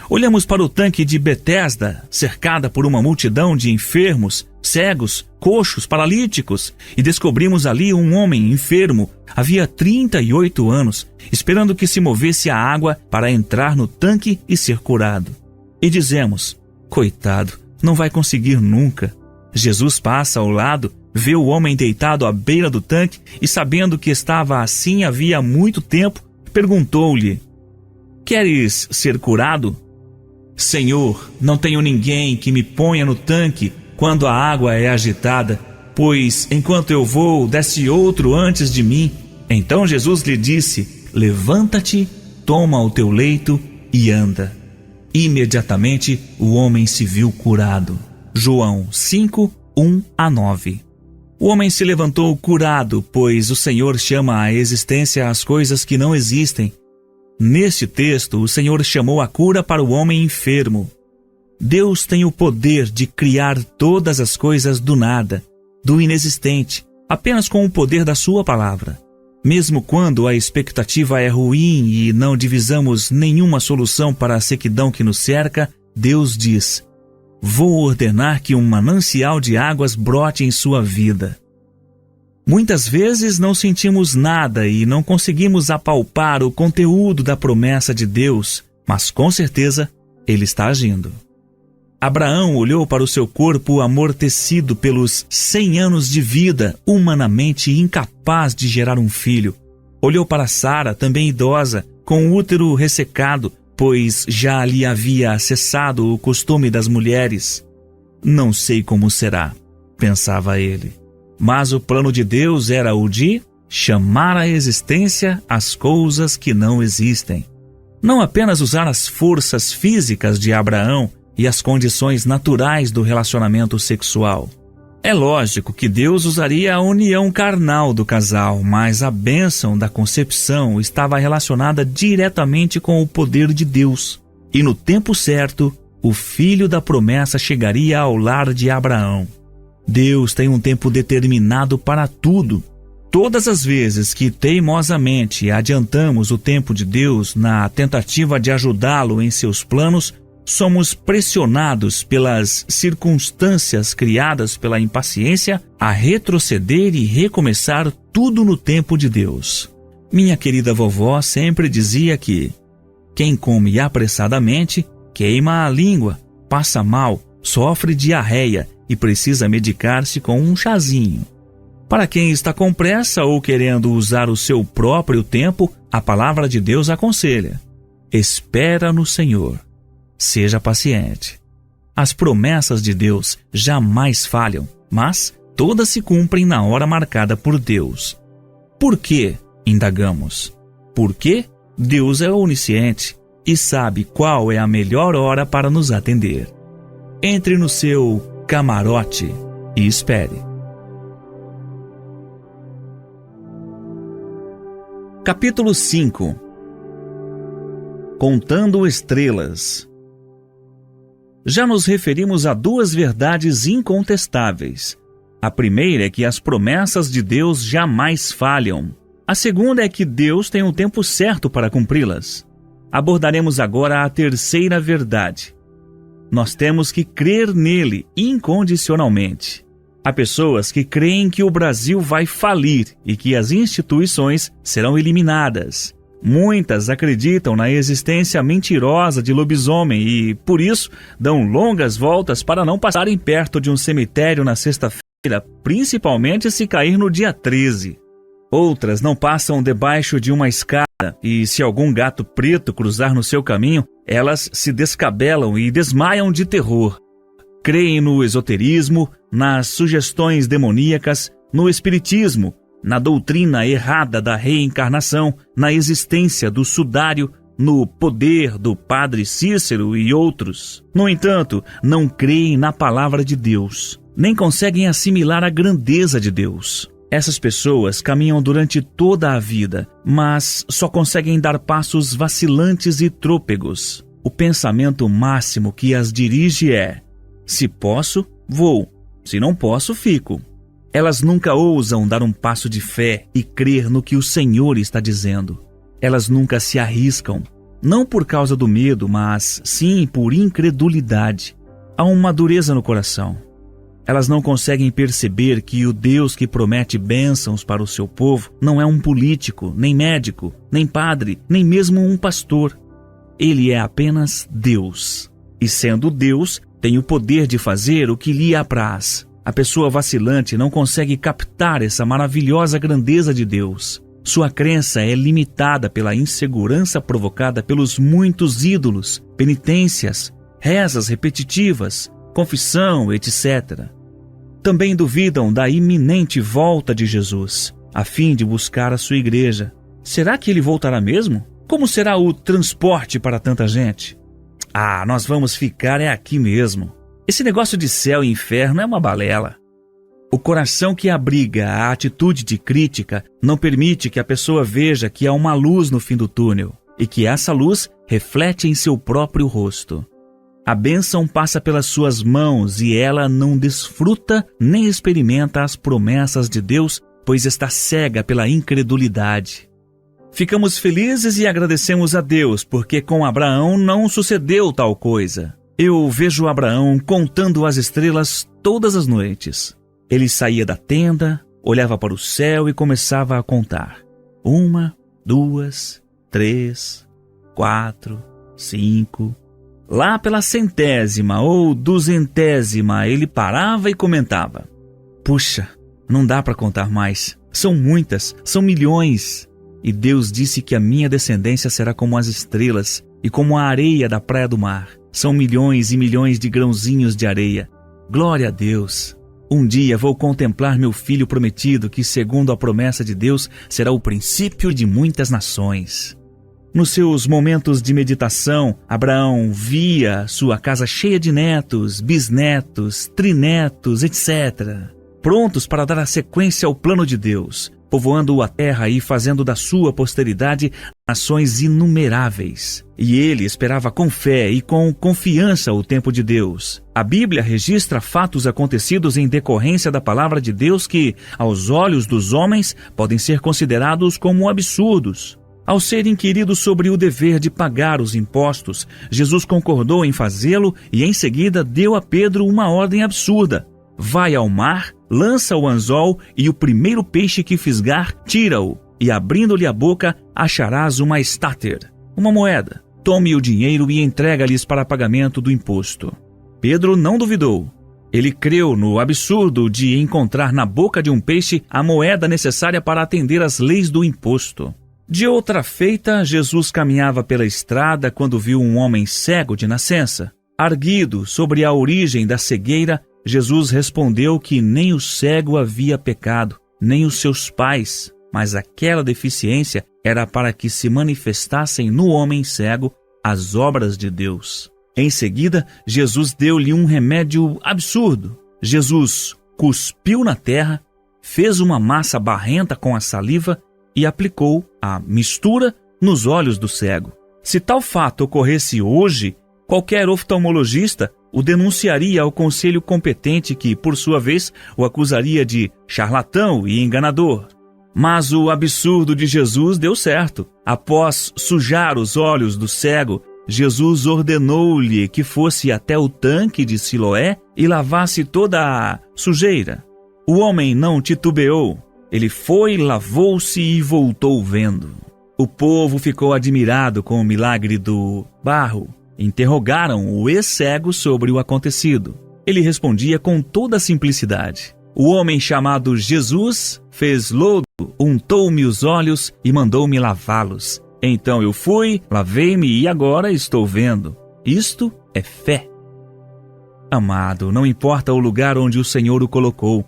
Olhamos para o tanque de Betesda, cercada por uma multidão de enfermos, cegos, coxos, paralíticos, e descobrimos ali um homem enfermo, havia 38 anos, esperando que se movesse a água para entrar no tanque e ser curado. E dizemos: coitado, não vai conseguir nunca. Jesus passa ao lado, vê o homem deitado à beira do tanque e, sabendo que estava assim havia muito tempo, perguntou-lhe: queres ser curado? Senhor, não tenho ninguém que me ponha no tanque quando a água é agitada, pois enquanto eu vou, desce outro antes de mim. Então Jesus lhe disse: levanta-te, toma o teu leito e anda. Imediatamente o homem se viu curado. João 5, 1-9. O homem se levantou curado, pois o Senhor chama à existência as coisas que não existem. Neste texto, o Senhor chamou a cura para o homem enfermo. Deus tem o poder de criar todas as coisas do nada, do inexistente, apenas com o poder da sua palavra. Mesmo quando a expectativa é ruim e não divisamos nenhuma solução para a sequidão que nos cerca, Deus diz: vou ordenar que um manancial de águas brote em sua vida. Muitas vezes não sentimos nada e não conseguimos apalpar o conteúdo da promessa de Deus, mas com certeza Ele está agindo. Abraão olhou para o seu corpo amortecido pelos 100 anos de vida, humanamente incapaz de gerar um filho. Olhou para Sara, também idosa, com o útero ressecado, pois já lhe havia cessado o costume das mulheres. Não sei como será, pensava ele. Mas o plano de Deus era o de chamar à existência as coisas que não existem. Não apenas usar as forças físicas de Abraão e as condições naturais do relacionamento sexual. É lógico que Deus usaria a união carnal do casal, mas a bênção da concepção estava relacionada diretamente com o poder de Deus. E no tempo certo, o filho da promessa chegaria ao lar de Abraão. Deus tem um tempo determinado para tudo. Todas as vezes que teimosamente adiantamos o tempo de Deus na tentativa de ajudá-lo em seus planos, somos pressionados pelas circunstâncias criadas pela impaciência a retroceder e recomeçar tudo no tempo de Deus. Minha querida vovó sempre dizia que quem come apressadamente queima a língua, passa mal, sofre diarreia e precisa medicar-se com um chazinho. Para quem está com pressa ou querendo usar o seu próprio tempo, a palavra de Deus aconselha: espera no Senhor. Seja paciente. As promessas de Deus jamais falham, mas todas se cumprem na hora marcada por Deus. Por quê? Indagamos. Porque Deus é onisciente e sabe qual é a melhor hora para nos atender. Entre no seu camarote e espere. Capítulo 5. Contando estrelas. Já nos referimos a 2 verdades incontestáveis. A primeira é que as promessas de Deus jamais falham. A segunda é que Deus tem um tempo certo para cumpri-las. Abordaremos agora a terceira verdade. Nós temos que crer nele incondicionalmente. Há pessoas que creem que o Brasil vai falir e que as instituições serão eliminadas. Muitas acreditam na existência mentirosa de lobisomem e, por isso, dão longas voltas para não passarem perto de um cemitério na sexta-feira, principalmente se cair no dia 13. Outras não passam debaixo de uma escada e, se algum gato preto cruzar no seu caminho, elas se descabelam e desmaiam de terror. Creem no esoterismo, nas sugestões demoníacas, no espiritismo, na doutrina errada da reencarnação, na existência do sudário, no poder do padre Cícero e outros. No entanto, não creem na palavra de Deus, nem conseguem assimilar a grandeza de Deus. Essas pessoas caminham durante toda a vida, mas só conseguem dar passos vacilantes e trôpegos. O pensamento máximo que as dirige é: se posso, vou. Se não posso, fico. Elas nunca ousam dar um passo de fé e crer no que o Senhor está dizendo. Elas nunca se arriscam, não por causa do medo, mas sim por incredulidade. Há uma dureza no coração. Elas não conseguem perceber que o Deus que promete bênçãos para o seu povo não é um político, nem médico, nem padre, nem mesmo um pastor. Ele é apenas Deus. E sendo Deus, tem o poder de fazer o que lhe apraz. A pessoa vacilante não consegue captar essa maravilhosa grandeza de Deus. Sua crença é limitada pela insegurança provocada pelos muitos ídolos, penitências, rezas repetitivas, confissão, etc. Também duvidam da iminente volta de Jesus, a fim de buscar a sua igreja. Será que ele voltará mesmo? Como será o transporte para tanta gente? Nós vamos ficar aqui mesmo. Esse negócio de céu e inferno é uma balela. O coração que abriga a atitude de crítica não permite que a pessoa veja que há uma luz no fim do túnel e que essa luz reflete em seu próprio rosto. A bênção passa pelas suas mãos e ela não desfruta nem experimenta as promessas de Deus, pois está cega pela incredulidade. Ficamos felizes e agradecemos a Deus, porque com Abraão não sucedeu tal coisa. Eu vejo Abraão contando as estrelas todas as noites. Ele saía da tenda, olhava para o céu e começava a contar. 1, 2, 3, 4, 5... Lá pela 100ª ou 200ª, ele parava e comentava: puxa, não dá para contar mais. São muitas, são milhões. E Deus disse que a minha descendência será como as estrelas e como a areia da praia do mar. São milhões e milhões de grãozinhos de areia. Glória a Deus! Um dia vou contemplar meu filho prometido, que, segundo a promessa de Deus, será o princípio de muitas nações. Nos seus momentos de meditação, Abraão via sua casa cheia de netos, bisnetos, trinetos, etc., prontos para dar a sequência ao plano de Deus, povoando a terra e fazendo da sua posteridade nações inumeráveis. E ele esperava com fé e com confiança o tempo de Deus. A Bíblia registra fatos acontecidos em decorrência da palavra de Deus que, aos olhos dos homens, podem ser considerados como absurdos. Ao ser inquirido sobre o dever de pagar os impostos, Jesus concordou em fazê-lo e em seguida deu a Pedro uma ordem absurda: vai ao mar, lança o anzol e o primeiro peixe que fisgar, tira-o, e abrindo-lhe a boca, acharás uma estáter, uma moeda. Tome o dinheiro e entrega-lhes para pagamento do imposto. Pedro não duvidou. Ele creu no absurdo de encontrar na boca de um peixe a moeda necessária para atender às leis do imposto. De outra feita, Jesus caminhava pela estrada quando viu um homem cego de nascença. Arguido sobre a origem da cegueira, Jesus respondeu que nem o cego havia pecado, nem os seus pais, mas aquela deficiência era para que se manifestassem no homem cego as obras de Deus. Em seguida, Jesus deu-lhe um remédio absurdo. Jesus cuspiu na terra, fez uma massa barrenta com a saliva e aplicou a mistura nos olhos do cego. Se tal fato ocorresse hoje, qualquer oftalmologista o denunciaria ao conselho competente, que, por sua vez, o acusaria de charlatão e enganador. Mas o absurdo de Jesus deu certo. Após sujar os olhos do cego, Jesus ordenou-lhe que fosse até o tanque de Siloé e lavasse toda a sujeira. O homem não titubeou. Ele foi, lavou-se e voltou vendo. O povo ficou admirado com o milagre do barro. Interrogaram o ex-cego sobre o acontecido. Ele respondia com toda simplicidade. O homem chamado Jesus fez lodo, untou-me os olhos e mandou-me lavá-los. Então eu fui, lavei-me e agora estou vendo. Isto é fé. Amado, não importa o lugar onde o Senhor o colocou,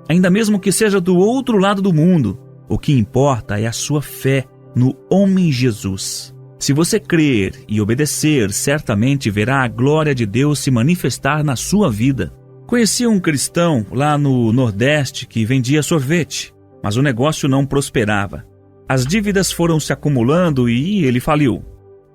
ainda mesmo que seja do outro lado do mundo, o que importa é a sua fé no homem Jesus. Se você crer e obedecer, certamente verá a glória de Deus se manifestar na sua vida. Conheci um cristão lá no Nordeste que vendia sorvete. mas o negócio não prosperava. As dívidas foram se acumulando e ele faliu.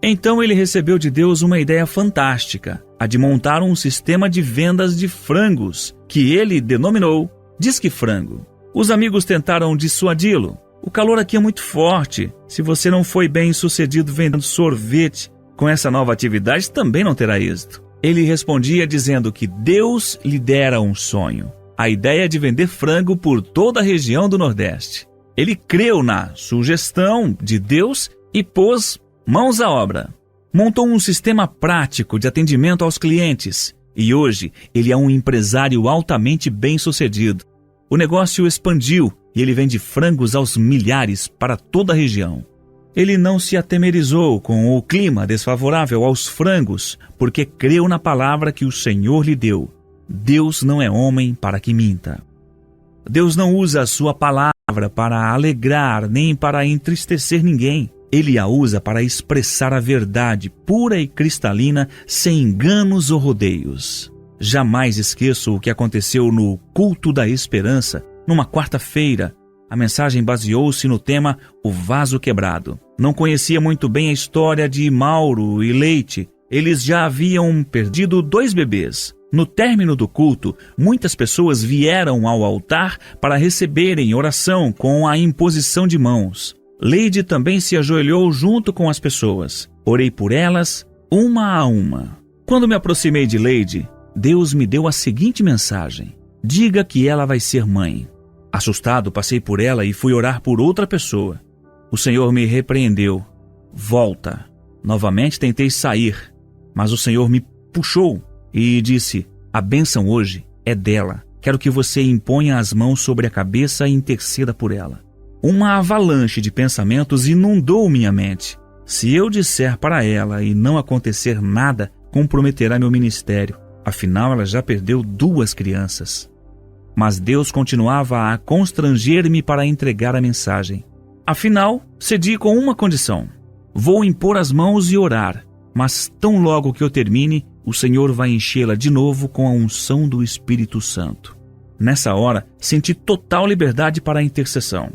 Então ele recebeu de Deus uma ideia fantástica, a de montar um sistema de vendas de frangos, que ele denominou Disque Frango. Os amigos tentaram dissuadi-lo. O calor aqui é muito forte. Se você não foi bem sucedido vendendo sorvete, com essa nova atividade também não terá êxito. Ele respondia dizendo que Deus lhe dera um sonho, a ideia de vender frango por toda a região do Nordeste. Ele creu na sugestão de Deus e pôs mãos à obra. Montou um sistema prático de atendimento aos clientes e hoje ele é um empresário altamente bem-sucedido. O negócio expandiu e ele vende frangos aos milhares para toda a região. Ele não se atemorizou com o clima desfavorável aos frangos, porque creu na palavra que o Senhor lhe deu. Deus não é homem para que minta. Deus não usa a sua palavra para alegrar nem para entristecer ninguém. Ele a usa para expressar a verdade pura e cristalina, sem enganos ou rodeios. Jamais esqueço o que aconteceu no Culto da Esperança, numa quarta-feira. A mensagem baseou-se no tema O Vaso Quebrado. Não conhecia muito bem a história de Mauro e Leite. Eles já haviam perdido 2 bebês. No término do culto, muitas pessoas vieram ao altar para receberem oração com a imposição de mãos. Leide também se ajoelhou junto com as pessoas. Orei por elas, uma a uma. Quando me aproximei de Leide, Deus me deu a seguinte mensagem: diga que ela vai ser mãe. Assustado, passei por ela e fui orar por outra pessoa. O Senhor me repreendeu. Volta. Novamente tentei sair, mas o Senhor me puxou e disse: a bênção hoje é dela. Quero que você imponha as mãos sobre a cabeça e interceda por ela. Uma avalanche de pensamentos inundou minha mente. Se eu disser para ela e não acontecer nada, comprometerá meu ministério. Afinal, ela já perdeu 2 crianças. Mas Deus continuava a constranger-me para entregar a mensagem. Afinal, cedi com uma condição: vou impor as mãos e orar, mas tão logo que eu termine, o Senhor vai enchê-la de novo com a unção do Espírito Santo. Nessa hora, senti total liberdade para a intercessão.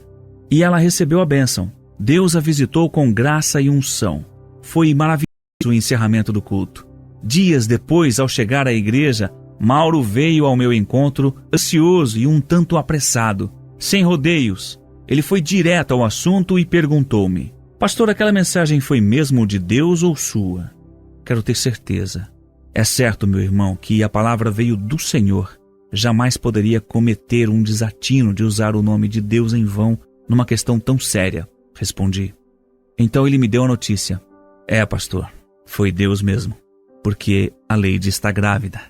E ela recebeu a bênção. Deus a visitou com graça e unção. Foi maravilhoso o encerramento do culto. Dias depois, ao chegar à igreja, Mauro veio ao meu encontro, ansioso e um tanto apressado, sem rodeios. Ele foi direto ao assunto e perguntou-me: pastor, aquela mensagem foi mesmo de Deus ou sua? Quero ter certeza. É certo, meu irmão, que a palavra veio do Senhor. Jamais poderia cometer um desatino de usar o nome de Deus em vão numa questão tão séria, respondi. Então ele me deu a notícia: pastor, foi Deus mesmo, porque a Leide está grávida.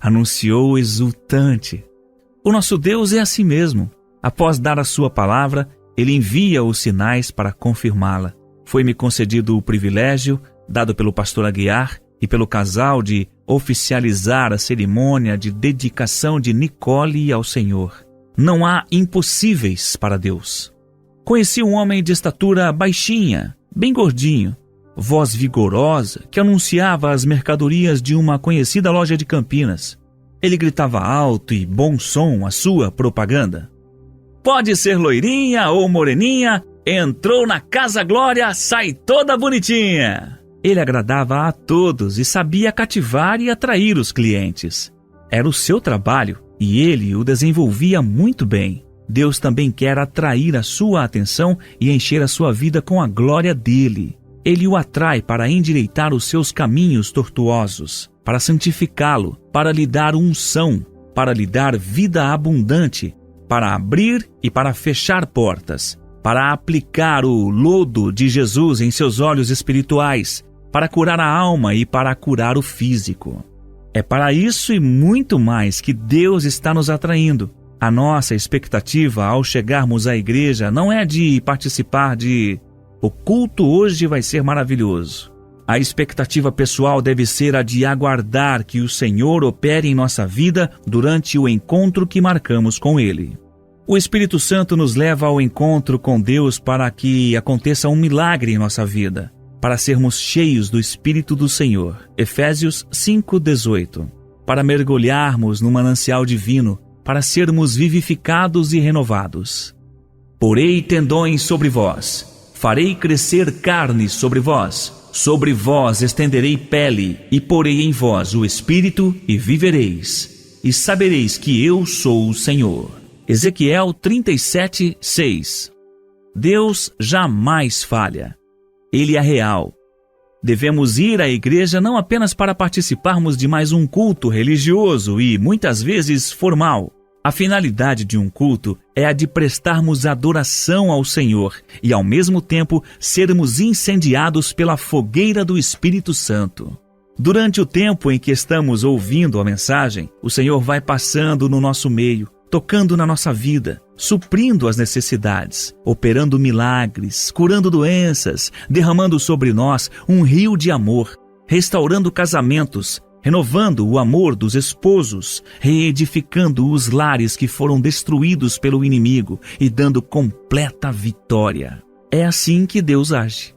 Anunciou exultante. O nosso Deus é assim mesmo. Após dar a sua palavra, ele envia os sinais para confirmá-la. Foi-me concedido o privilégio, dado pelo pastor Aguiar e pelo casal, de oficializar a cerimônia de dedicação de Nicole ao Senhor. Não há impossíveis para Deus. Conheci um homem de estatura baixinha, bem gordinho, voz vigorosa, que anunciava as mercadorias de uma conhecida loja de Campinas. Ele gritava alto e bom som a sua propaganda. Pode ser loirinha ou moreninha, entrou na Casa Glória, sai toda bonitinha. Ele agradava a todos e sabia cativar e atrair os clientes. Era o seu trabalho e ele o desenvolvia muito bem. Deus também quer atrair a sua atenção e encher a sua vida com a glória dele. Ele o atrai para endireitar os seus caminhos tortuosos, para santificá-lo, para lhe dar unção, para lhe dar vida abundante, para abrir e para fechar portas, para aplicar o lodo de Jesus em seus olhos espirituais, para curar a alma e para curar o físico. É para isso e muito mais que Deus está nos atraindo. A nossa expectativa ao chegarmos à igreja não é de participar de "o culto hoje vai ser maravilhoso". A expectativa pessoal deve ser a de aguardar que o Senhor opere em nossa vida durante o encontro que marcamos com Ele. O Espírito Santo nos leva ao encontro com Deus para que aconteça um milagre em nossa vida, para sermos cheios do Espírito do Senhor. Efésios 5:18. Para mergulharmos no manancial divino, para sermos vivificados e renovados. Porei tendões sobre vós, farei crescer carne sobre vós estenderei pele, e porei em vós o espírito, e vivereis, e sabereis que eu sou o Senhor. Ezequiel 37, 6. Deus jamais falha. Ele é real. Devemos ir à igreja não apenas para participarmos de mais um culto religioso e, muitas vezes, formal. A finalidade de um culto é a de prestarmos adoração ao Senhor e, ao mesmo tempo, sermos incendiados pela fogueira do Espírito Santo. Durante o tempo em que estamos ouvindo a mensagem, o Senhor vai passando no nosso meio, tocando na nossa vida, suprindo as necessidades, operando milagres, curando doenças, derramando sobre nós um rio de amor, restaurando casamentos, renovando o amor dos esposos, reedificando os lares que foram destruídos pelo inimigo e dando completa vitória. É assim que Deus age.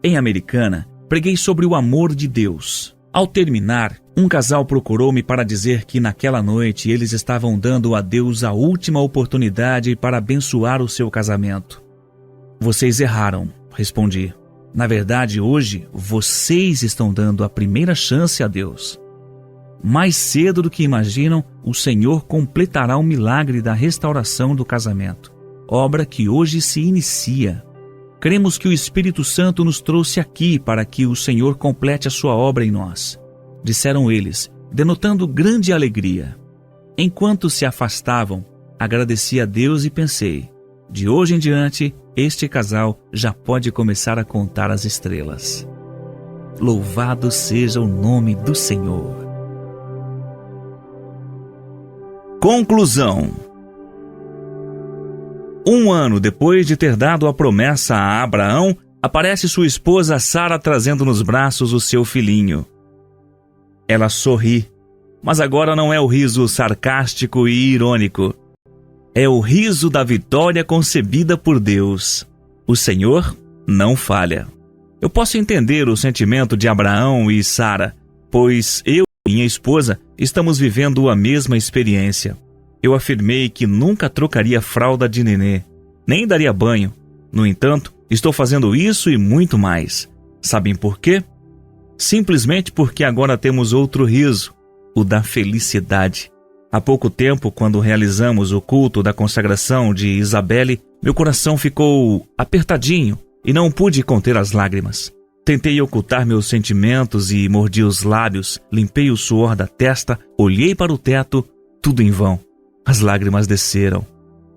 Em Americana, preguei sobre o amor de Deus. Ao terminar, um casal procurou-me para dizer que naquela noite eles estavam dando a Deus a última oportunidade para abençoar o seu casamento. Vocês erraram, respondi. Na verdade, hoje, vocês estão dando a primeira chance a Deus. Mais cedo do que imaginam, o Senhor completará o milagre da restauração do casamento, obra que hoje se inicia. Cremos que o Espírito Santo nos trouxe aqui para que o Senhor complete a sua obra em nós, disseram eles, denotando grande alegria. Enquanto se afastavam, agradeci a Deus e pensei, de hoje em diante, este casal já pode começar a contar as estrelas. Louvado seja o nome do Senhor. Conclusão. 1 ano depois de ter dado a promessa a Abraão, aparece sua esposa Sara trazendo nos braços o seu filhinho. Ela sorri, mas agora não é o riso sarcástico e irônico. É o riso da vitória concebida por Deus. O Senhor não falha. Eu posso entender o sentimento de Abraão e Sara, pois eu e minha esposa estamos vivendo a mesma experiência. Eu afirmei que nunca trocaria fralda de nenê, nem daria banho. No entanto, estou fazendo isso e muito mais. Sabem por quê? Simplesmente porque agora temos outro riso, o da felicidade. Há pouco tempo, quando realizamos o culto da consagração de Isabelle, meu coração ficou apertadinho e não pude conter as lágrimas. Tentei ocultar meus sentimentos e mordi os lábios, limpei o suor da testa, olhei para o teto, tudo em vão. As lágrimas desceram.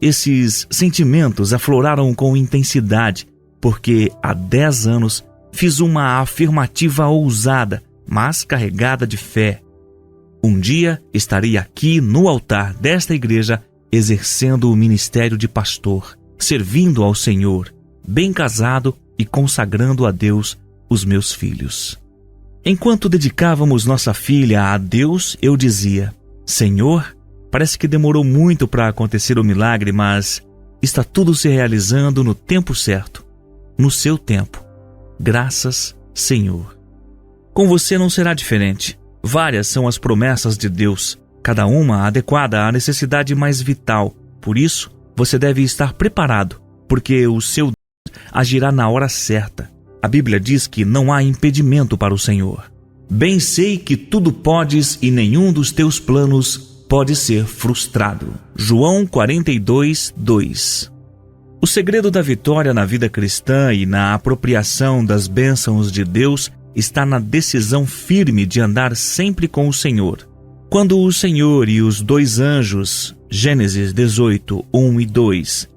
Esses sentimentos afloraram com intensidade, porque há 10 anos fiz uma afirmativa ousada, mas carregada de fé. Um dia estarei aqui no altar desta igreja, exercendo o ministério de pastor, servindo ao Senhor, bem casado e consagrando a Deus os meus filhos. Enquanto dedicávamos nossa filha a Deus, eu dizia, Senhor, parece que demorou muito para acontecer o milagre, mas está tudo se realizando no tempo certo, no seu tempo. Graças, Senhor. Com você não será diferente. Várias são as promessas de Deus, cada uma adequada à necessidade mais vital. Por isso, você deve estar preparado, porque o seu Deus agirá na hora certa. A Bíblia diz que não há impedimento para o Senhor. Bem sei que tudo podes e nenhum dos teus planos pode ser frustrado. João 42, 2. O segredo da vitória na vida cristã e na apropriação das bênçãos de Deus está na decisão firme de andar sempre com o Senhor. Quando o Senhor e os 2 anjos, Gênesis 18, 1 e 2,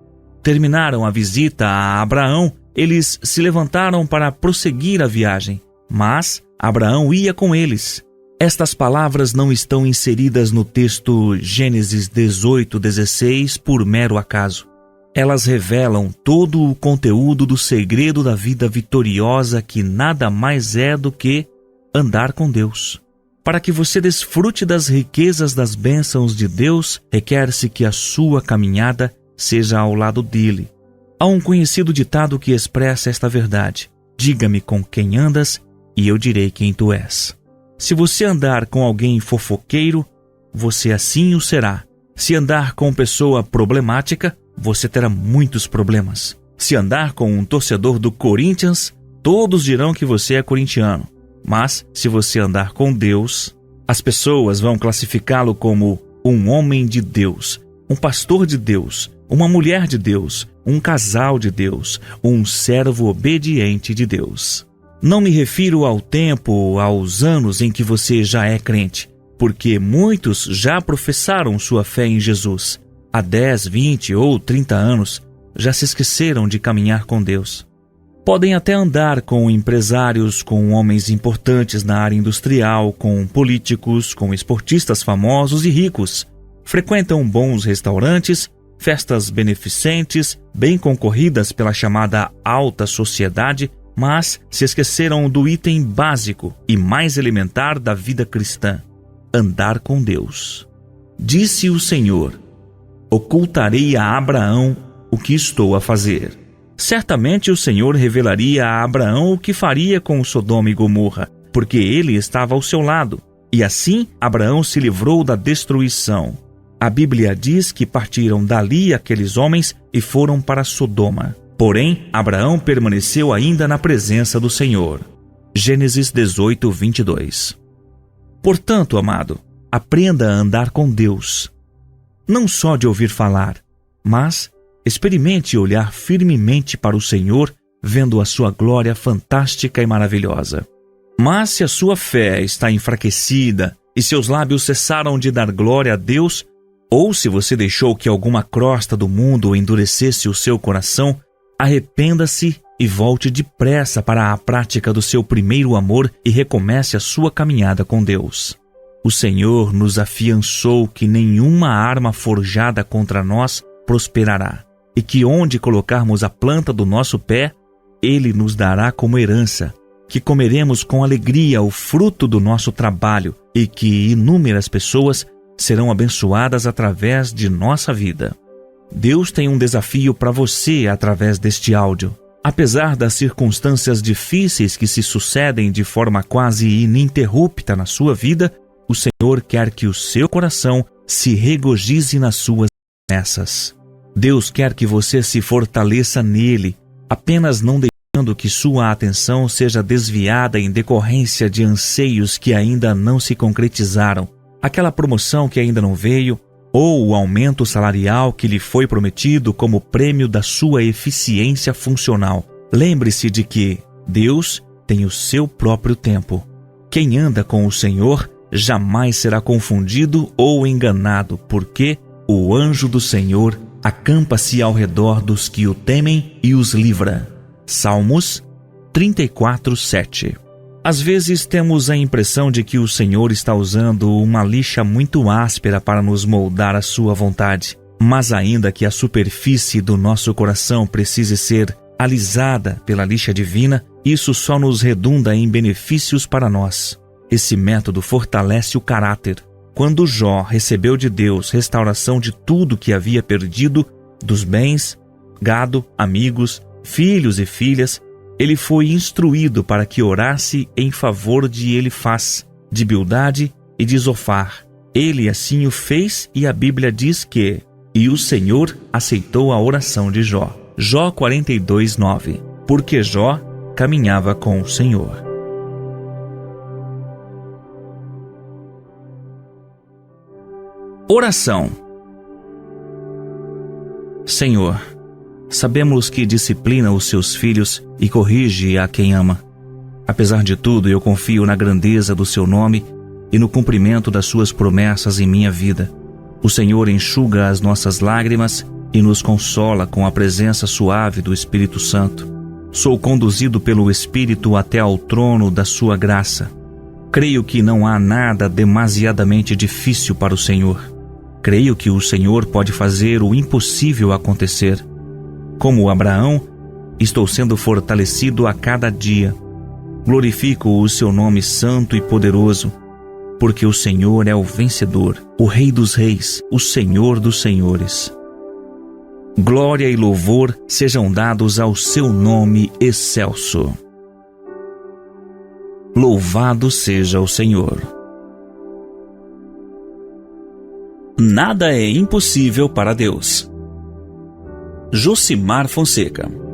terminaram a visita a Abraão, eles se levantaram para prosseguir a viagem, mas Abraão ia com eles. Estas palavras não estão inseridas no texto Gênesis 18, 16 por mero acaso. Elas revelam todo o conteúdo do segredo da vida vitoriosa, que nada mais é do que andar com Deus. Para que você desfrute das riquezas das bênçãos de Deus, requer-se que a sua caminhada seja ao lado dele. Há um conhecido ditado que expressa esta verdade: diga-me com quem andas e eu direi quem tu és. Se você andar com alguém fofoqueiro, você assim o será. Se andar com pessoa problemática, você terá muitos problemas. Se andar com um torcedor do Corinthians, todos dirão que você é corintiano. Mas, se você andar com Deus, as pessoas vão classificá-lo como um homem de Deus, um pastor de Deus, uma mulher de Deus, um casal de Deus, um servo obediente de Deus. Não me refiro ao tempo, aos anos em que você já é crente, porque muitos já professaram sua fé em Jesus. Há 10, 20 ou 30 anos, já se esqueceram de caminhar com Deus. Podem até andar com empresários, com homens importantes na área industrial, com políticos, com esportistas famosos e ricos. Frequentam bons restaurantes, festas beneficentes, bem concorridas pela chamada alta sociedade, mas se esqueceram do item básico e mais elementar da vida cristã: andar com Deus. Disse o Senhor: ocultarei a Abraão o que estou a fazer. Certamente o Senhor revelaria a Abraão o que faria com Sodoma e Gomorra, porque ele estava ao seu lado. E assim Abraão se livrou da destruição. A Bíblia diz que partiram dali aqueles homens e foram para Sodoma. Porém, Abraão permaneceu ainda na presença do Senhor. Gênesis 18, 22. Portanto, amado, aprenda a andar com Deus. Não só de ouvir falar, mas experimente olhar firmemente para o Senhor, vendo a sua glória fantástica e maravilhosa. Mas se a sua fé está enfraquecida e seus lábios cessaram de dar glória a Deus, ou se você deixou que alguma crosta do mundo endurecesse o seu coração, arrependa-se e volte depressa para a prática do seu primeiro amor e recomece a sua caminhada com Deus. O Senhor nos afiançou que nenhuma arma forjada contra nós prosperará, e que onde colocarmos a planta do nosso pé, Ele nos dará como herança, que comeremos com alegria o fruto do nosso trabalho e que inúmeras pessoas serão abençoadas através de nossa vida. Deus tem um desafio para você através deste áudio. Apesar das circunstâncias difíceis que se sucedem de forma quase ininterrupta na sua vida, o Senhor quer que o seu coração se regozije nas suas promessas. Deus quer que você se fortaleça nele, apenas não deixando que sua atenção seja desviada em decorrência de anseios que ainda não se concretizaram, aquela promoção que ainda não veio, ou o aumento salarial que lhe foi prometido como prêmio da sua eficiência funcional. Lembre-se de que Deus tem o seu próprio tempo. Quem anda com o Senhor jamais será confundido ou enganado, porque o anjo do Senhor acampa-se ao redor dos que o temem e os livra. Salmos 34, 7. Às vezes temos a impressão de que o Senhor está usando uma lixa muito áspera para nos moldar à sua vontade. Mas ainda que a superfície do nosso coração precise ser alisada pela lixa divina, isso só nos redunda em benefícios para nós. Esse método fortalece o caráter. Quando Jó recebeu de Deus restauração de tudo que havia perdido, dos bens, gado, amigos, filhos e filhas, ele foi instruído para que orasse em favor de Elifaz, de Bildade e de Zofar. Ele assim o fez e a Bíblia diz que: e o Senhor aceitou a oração de Jó. Jó 42, 9. Porque Jó caminhava com o Senhor. Oração. Senhor, sabemos que disciplina os seus filhos e corrige a quem ama. Apesar de tudo, eu confio na grandeza do seu nome e no cumprimento das suas promessas em minha vida. O Senhor enxuga as nossas lágrimas e nos consola com a presença suave do Espírito Santo. Sou conduzido pelo Espírito até ao trono da sua graça. Creio que não há nada demasiadamente difícil para o Senhor. Creio que o Senhor pode fazer o impossível acontecer. Como Abraão, estou sendo fortalecido a cada dia. Glorifico o seu nome santo e poderoso, porque o Senhor é o vencedor, o Rei dos reis, o Senhor dos senhores. Glória e louvor sejam dados ao seu nome excelso. Louvado seja o Senhor. Nada é impossível para Deus. Josimar Fonseca.